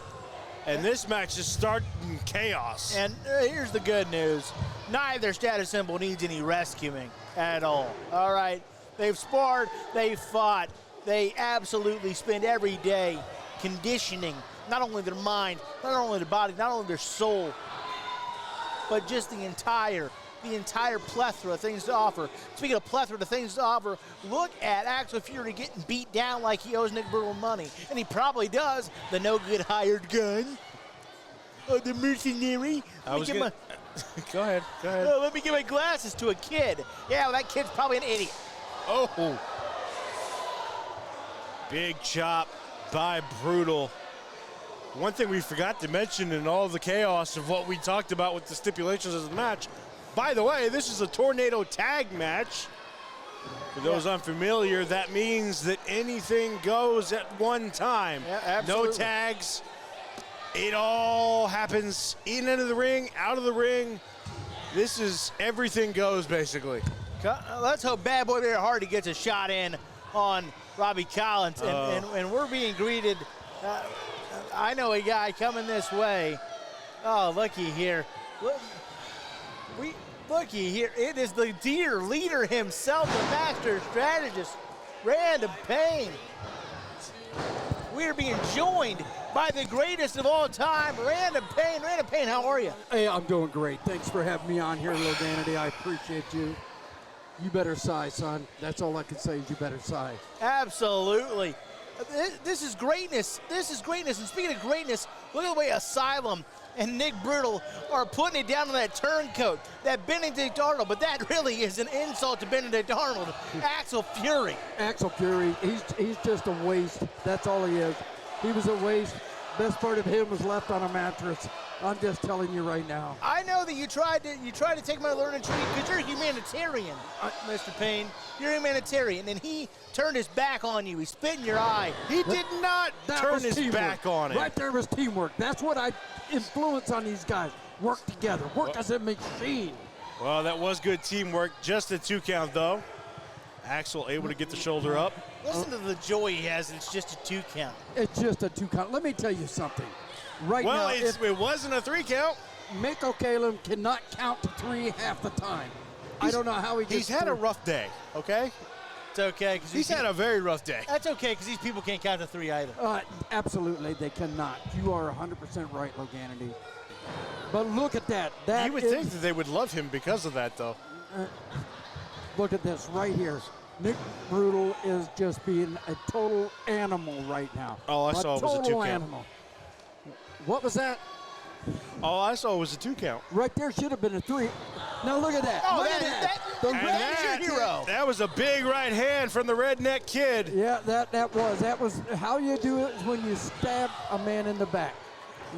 And this match is starting chaos. and here's the good news. Neither status symbol needs any rescuing at all. All right, they've sparred, they've fought. They absolutely spend every day conditioning not only their mind, not only their body, not only their soul, but just the entire plethora of things to offer. Speaking of plethora of things to offer, look at ASWA Fury getting beat down like he owes Nick Brutal money. And he probably does. The no-good hired gun. The mercenary. Go ahead. Let me give my glasses to a kid. Yeah, well, that kid's probably an idiot. Oh. Big chop by Brutal. One thing we forgot to mention in all the chaos of what we talked about with the stipulations of the match, by the way, this is a tornado tag match. For those unfamiliar, that means that anything goes at one time. Yeah, absolutely. No tags. It all happens in and out of the ring, out of the ring. This is everything goes, basically. Let's hope Bad Boy Bear Hardy gets a shot in on Robbie Collins. And we're being greeted. I know a guy coming this way. Oh, looky here. Looky here. It is the deer leader himself, the master strategist, Random Payne. We are being joined by the greatest of all time, Random Payne. Random Payne, how are you? Hey, I'm doing great. Thanks for having me on here, Lil Danity. I appreciate you. You better sigh, son. That's all I can say is you better sigh. Absolutely. This is greatness. This is greatness. And speaking of greatness, look at the way Asylum and Nick Brutal are putting it down on that turncoat, that Benedict Arnold. But that really is an insult to Benedict Arnold. Axel Fury. Axel Fury, he's just a waste. That's all he is. He was a waste. Best part of him was left on a mattress. I'm just telling you right now. I know that you tried to take my learning tree because you're a humanitarian, Mr. Payne. You're a humanitarian, and he turned his back on you. He spit in your eye. He did not turn his back on it. Right there was teamwork. That's what I influence on these guys. Work together. Work as a machine. Well, that was good teamwork. Just a 2 count, though. Axel able to get the shoulder up. Listen to the joy he has. It's just a 2 count. It's just a 2 count. Let me tell you something. Right now, it wasn't a 3 count. Mick O'Callum cannot count to 3 half the time. I don't know how he gets He's had through. a rough day, okay? It's okay. Cause He's had a very rough day. That's okay because these people can't count to 3 either. Absolutely, they cannot. You are 100% right, Loganity. But look at that. You would think that they would love him because of that, though. Look at this right here. Nick Brutal is just being a total animal right now. All I saw was a 2 count. Animal. What was that? All I saw was a 2 count. Right there should have been a 3. Now look at that. Oh, look at that. The Redneck hero. That was a big right hand from the Redneck Kid. Yeah, that was how you do it is when you stab a man in the back.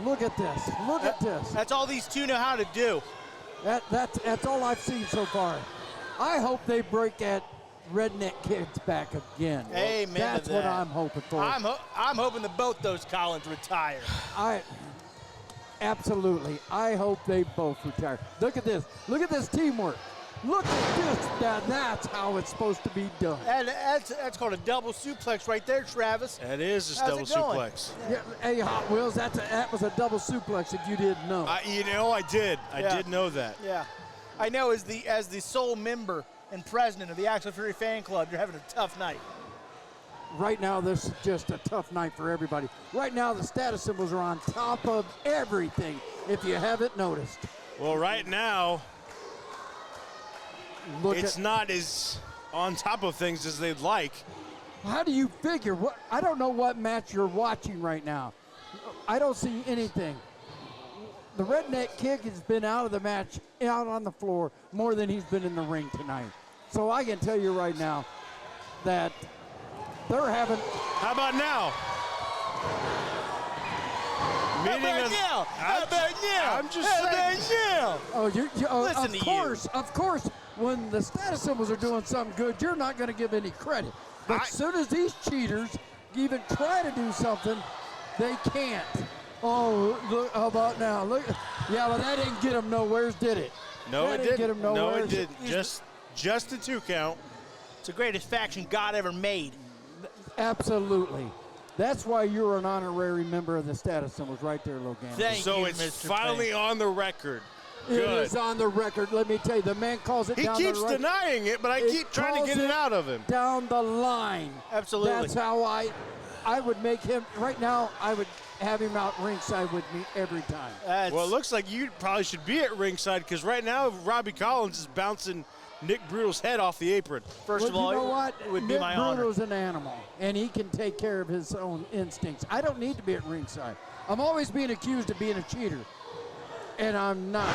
Look at this. Look at this. That's all these two know how to do. That's all I've seen so far. I hope they break that Redneck Kid's back again. Amen. That's to what that. I'm hoping for. I'm hoping that both those Collins retire. Absolutely. I hope they both retire. Look at this. Look at this teamwork. Look at this. That's how it's supposed to be done. And that's called a double suplex right there, Travis. That is a How's double it going? suplex. Yeah, hey, Hot Wheels, that was a double suplex if you didn't know. I did. I did know that. Yeah. I know as the sole member and president of the Axel Fury fan club, you're having a tough night. Right now, this is just a tough night for everybody. Right now, the status symbols are on top of everything, if you haven't noticed. Well, right now, it's not as on top of things as they'd like. How do you figure? I don't know what match you're watching right now. I don't see anything. The Redneck Kid has been out of the match, out on the floor, more than he's been in the ring tonight. So I can tell you right now that they're having... How about now? How about now? I'm just saying. Oh, Listen to of course, when the status symbols are doing something good, you're not going to give any credit. But as soon as these cheaters even try to do something, they can't. Oh, look, how about now? Look, yeah, well, that didn't get them nowheres, did it? No, that it didn't didn't. get them No, nowheres. it didn't. Just a 2 count. It's the greatest faction God ever made. Absolutely. That's why you're an honorary member of the status symbols right there, Logan. Thank So you, it's Mr. finally Payne. on the record. It Good. is on the record. Let me tell you, the man calls it He down keeps the right. denying it, but I It keep trying to calls get it out of him. Down the line. Absolutely. That's how I would make him, right now, I would have him out ringside with me every time. Well, it looks like you probably should be at ringside because right now Robbie Collins is bouncing Nick Brutal's head off the apron. First of all, you know what? it would be Nick my honor. Brutal's an animal, and he can take care of his own instincts. I don't need to be at ringside. I'm always being accused of being a cheater, and I'm not.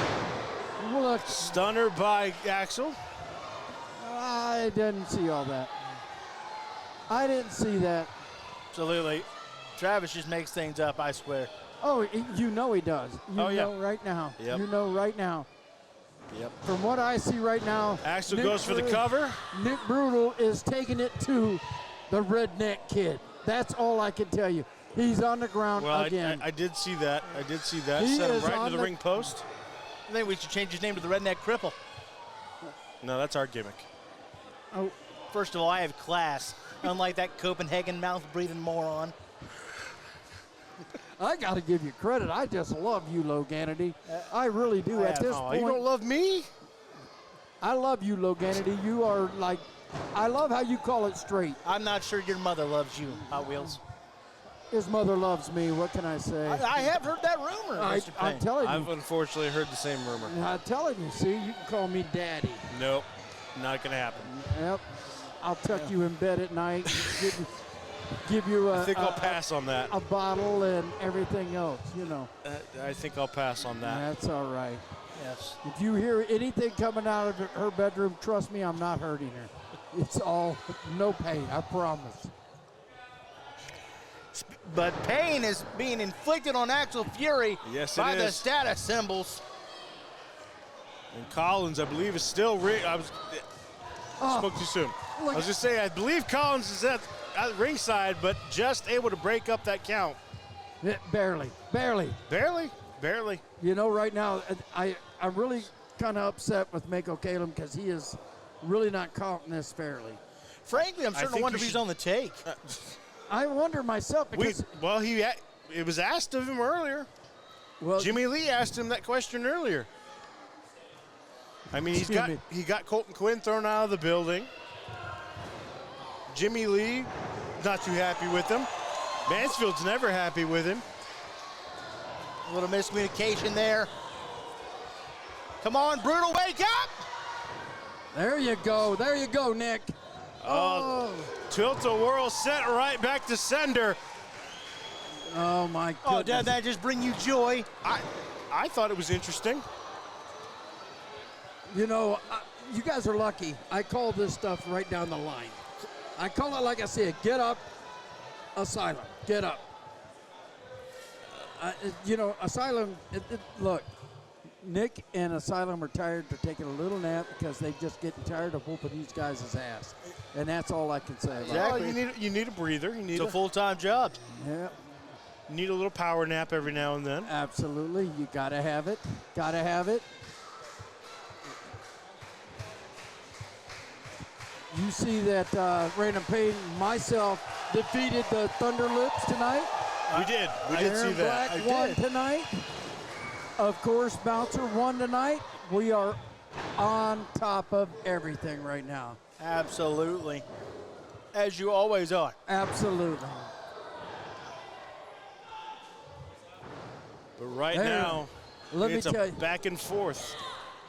Look, Stunner by Axel. I didn't see all that. I didn't see that. Absolutely. Travis just makes things up, I swear. Oh, you know he does. You Oh, yeah. know right now. Yep. You know right now. Yep. From what I see right now, Axel goes for the cover. Nick Brutal is taking it to the redneck kid. That's all I can tell you. He's on the ground again. I did see that. I did see that. He Set him is right on into the ring post. I think we should change his name to the Redneck Cripple. No, that's our gimmick. Oh, First of all, I have class, unlike that Copenhagen mouth-breathing moron. I got to give you credit. I just love you, Loganity. I really do. At this Oh, point, you don't love me? I love you, Loganity. You are like, I love how you call it straight. I'm not sure your mother loves you, Hot Wheels. His mother loves me. What can I say? I have heard that rumor, Mr. I'm Payne. telling you. I've unfortunately heard the same rumor. I'm telling you. See, you can call me Daddy. Nope, not gonna happen. Yep. I'll tuck you in bed at night, give you I think I'll pass on that. a bottle and everything else, you know. I think I'll pass on that. That's all right. Yes. If you hear anything coming out of her bedroom, trust me, I'm not hurting her. It's all no pain, I promise. But pain is being inflicted on Axel Fury Yes, it by the is. status symbols. And Collins, I believe, is still spoke too soon. I was just saying, I believe Collins is at ringside, but just able to break up that count. Barely. Barely. You know, right now, I'm really kind of upset with Mako Kalem because he is really not counting this fairly. Frankly, I'm starting to think wonder you if he's should- on the take. I wonder myself because, It was asked of him earlier. well, Jimmy Lee asked him that question earlier. I mean, he got Colton Quinn thrown out of the building. Jimmy Lee, not too happy with him. Mansfield's never happy with him. A little miscommunication there. Come on, Brutal, wake up! there you go, Nick. Oh, Tilt-a-whirl sent right back to sender. oh my goodness. Oh, did that just bring you joy? I thought it was interesting. You know, you guys are lucky. I call this stuff right down the line. I call it like I said, get up, Asylum, get up. You know, Asylum, look, Nick and Asylum are tired. They're taking a little nap because they're just getting tired of whooping these guys' ass. And that's all I can say about Well, it. you need a breather. You need It's a full-time job. Yeah, you need a little power nap every now and then. absolutely. You got to have it. Got to have it. You see that Raymond Payne, myself, defeated the Thunderlips tonight. We did. We did see Aaron that. Black won tonight. Of course, Bouncer won tonight. We are on top of everything right now. Absolutely. As you always are. Absolutely. But right There. now, Let me it's tell a you, back and forth.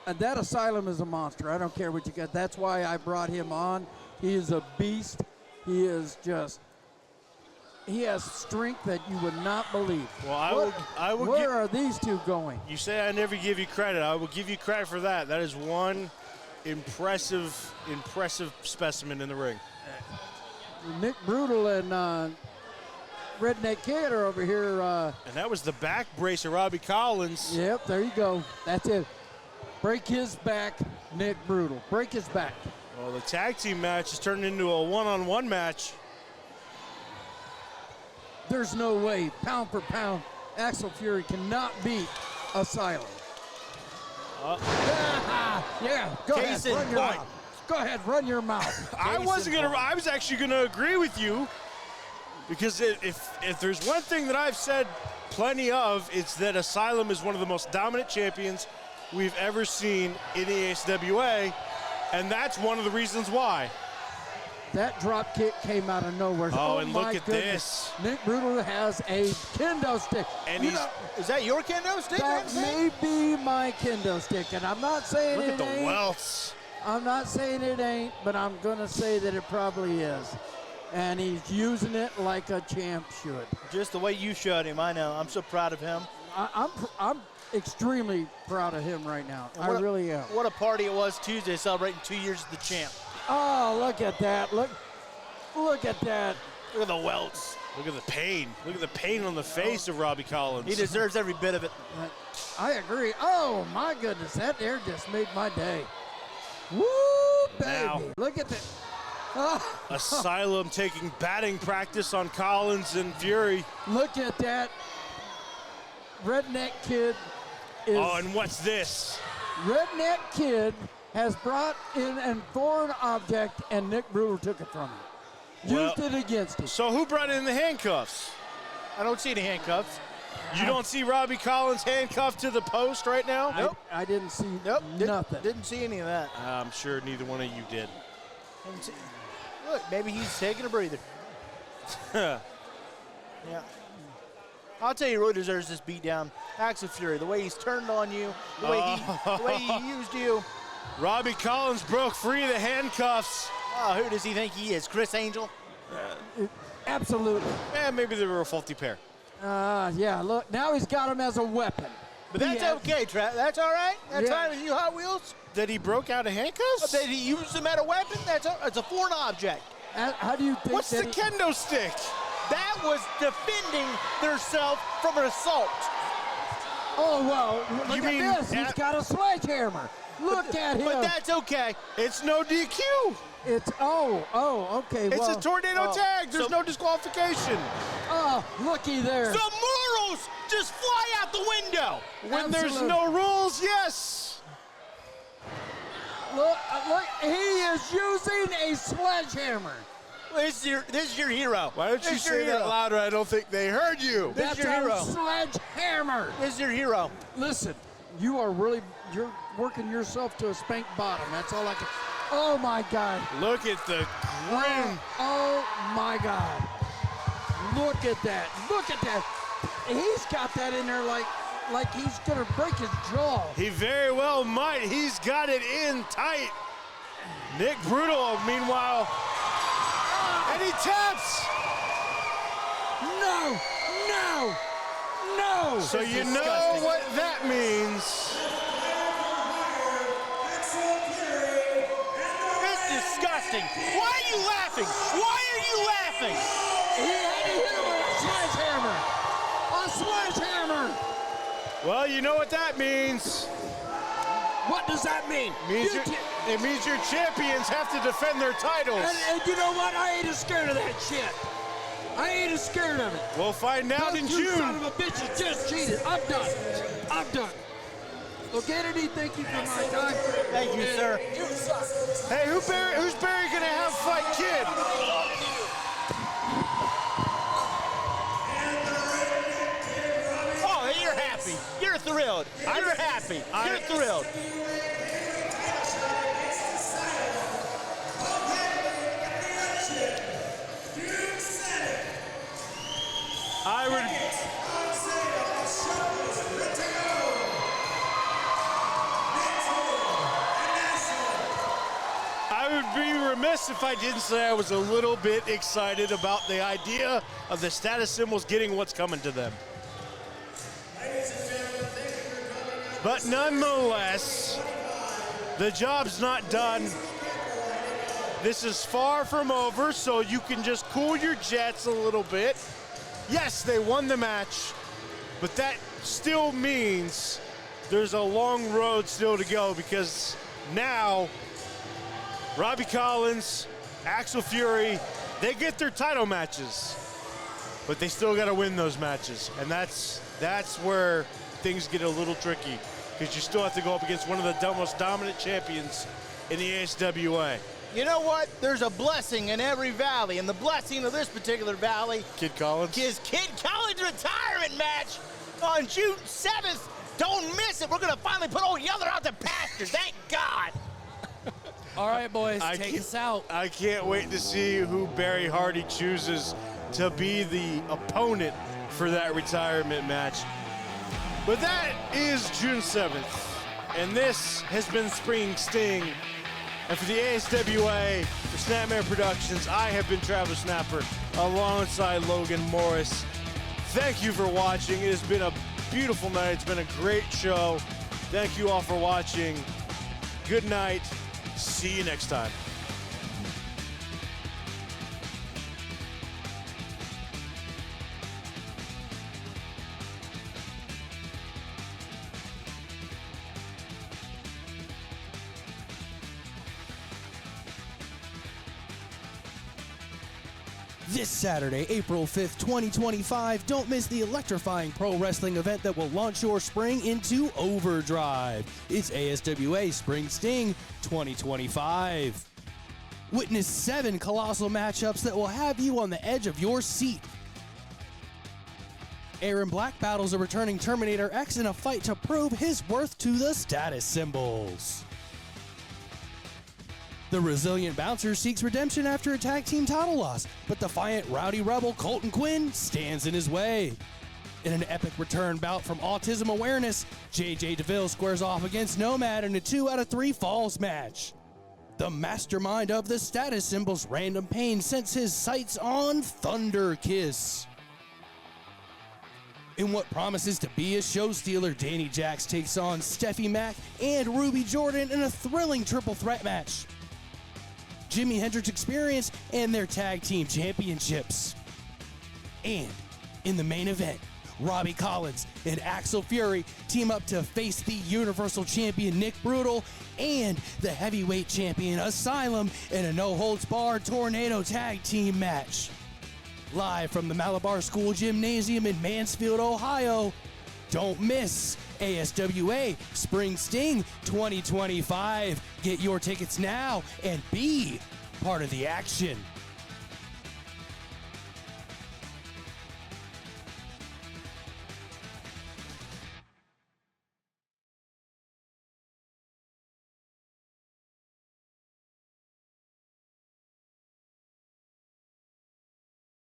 and that Asylum is a monster. I don't care what you got. That's why I brought him on. He is a beast. He is just, he has strength that you would not believe. Well, I will Where are these two going? You say I never give you credit. I will give you credit for that. That is one impressive specimen in the ring. Nick Brutal and Redneck Kid are over here. And that was the back brace of Robbie Collins. Yep, there you go. That's it. Break his back, Nick Brutal. Break his back. Well, the tag team match has turned into a one-on-one match. There's no way, pound for pound, Axel Fury cannot beat Asylum. Yeah, go Case ahead, in run your point. mouth. Go ahead, run your mouth. I was actually gonna agree with you, because if there's one thing that I've said plenty of, it's that Asylum is one of the most dominant champions we've ever seen in the ASWA, and that's one of the reasons why. That drop kick came out of nowhere. Oh, and look my at goodness. this. Nick Brutal has a kendo stick. And You he's know, Is that your kendo stick? that may be my kendo stick, and I'm not saying look it at the ain't. welts. I'm not saying it ain't, but I'm going to say that it probably is. And he's using it like a champ should. Just the way you showed him, I know. I'm so proud of him. I'm extremely proud of him right now. I What a- really am. What a party it was Tuesday celebrating 2 years as the champ. Oh, look at that. Look at that. Look at the welts. Look at the pain. Look at the pain on the face of Robbie Collins. He deserves every bit of it. I agree. Oh, my goodness. That there just made my day. Woo, baby. Now. Look at that. Oh, Asylum taking batting practice on Collins and Fury. look at that. Redneck kid is. Oh, and what's this? Redneck kid has brought in a foreign object, and Nick Brewer took it from him. Used it against him. So who brought in the handcuffs? I don't see any handcuffs. You don't see Robbie Collins handcuffed to the post right now? Nope. I didn't see Nope. nothing. Didn't see any of that. I'm sure neither one of you did. Didn't see- Look, maybe he's taking a breather. Yeah. I'll tell you who deserves this beatdown. Axel Fury, the way he's turned on you, the way he used you. Robbie Collins broke free of the handcuffs. Oh, who does he think he is? Chris Angel? Absolutely. Maybe they were a faulty pair. Yeah, look, now he's got him as a weapon. But that's okay, Trav. That's all right. That's Yeah. fine with you, Hot Wheels. That he broke out of handcuffs? That he used them as a weapon? It's a foreign object. How do you think What's the that kendo stick? That was defending themselves from an assault. Oh, well, look You at mean this. He's got a sledgehammer. Look at him. But that's okay. It's no DQ. It's, okay. It's well, a tornado tag. There's no disqualification. Oh, looky there. The morals just fly out the window. When there's Absolutely. no rules, yes. Look, he is using a sledgehammer. This is your hero. Why don't you This is your say that hero. louder? I don't think they heard you. This That's is your hero. a sledgehammer. This is your hero. Listen, you're working yourself to a spank bottom. That's all I can. Oh, my God. Look at the grin. Oh, my God. Look at that. Look at that. He's got that in there like he's going to break his jaw. He very well might. He's got it in tight. Nick Brutal, meanwhile, and he taps. No. So you know disgusting. what that means. It's disgusting. Why are you laughing? Why are you laughing? He had to hit him with a sledgehammer. Well, you know what that means. What does that mean? It means your champions have to defend their titles. And you know what? I ain't scared of that shit. I ain't scared of it. We'll find out in You son June. of a bitch, you just cheated. I'm done. Loganity, thank you for my time. Thank you, sir. Hey, who's Barry gonna have fight Kid? Oh, you're happy. You're thrilled. You're happy. You're thrilled. I would be remiss if I didn't say I was a little bit excited about the idea of the status symbols getting what's coming to them. But nonetheless, the job's not done. This is far from over, so you can just cool your jets a little bit. Yes, they won the match, but that still means there's a long road still to go, because now Robbie Collins, Axel Fury, they get their title matches, but they still got to win those matches, and that's where things get a little tricky, because you still have to go up against one of the most dominant champions in the ASWA. You know what? There's a blessing in every valley, and the blessing of this particular valley Kid Collins. is Kid Collins' retirement match on June 7th. Don't miss it. We're going to finally put old Yeller out to pasture. Thank God. All right, boys, take us out. I can't wait to see who Barry Hardy chooses to be the opponent for that retirement match. But that is June 7th, and this has been Spring Sting. And for the ASWA, for Snapmare Productions, I have been Travis Snapper alongside Logan Morris. Thank you for watching. It has been a beautiful night. It's been a great show. Thank you all for watching. Good night. See you next time. This Saturday, April 5th, 2025, don't miss the electrifying pro wrestling event that will launch your spring into overdrive. It's ASWA Spring Sting 2025. Witness 7 colossal matchups that will have you on the edge of your seat. Aaron Black battles a returning Terminator X in a fight to prove his worth to the status symbols. The resilient bouncer seeks redemption after a tag team title loss, but defiant rowdy rebel Colton Quinn stands in his way. In an epic return bout from Autism Awareness, JJ Deville squares off against Nomad in a 2 out of 3 falls match. The mastermind of the status symbols, Random Pain, sets his sights on Thunderkiss. In what promises to be a show stealer, Dani Jacx takes on Stephie Mac and Rudy Jordan in a thrilling triple threat match. Jimmie Hendrix Experience and their Tag Team Championships. And in the main event, Robbie Collins and Axel Fury team up to face the Universal Champion Nick Brutal and the Heavyweight Champion Asylum in a no-holds-barred tornado tag team match. Live from the Malabar School Gymnasium in Mansfield, Ohio, don't miss ASWA Spring Sting 2025. Get your tickets now and be part of the action.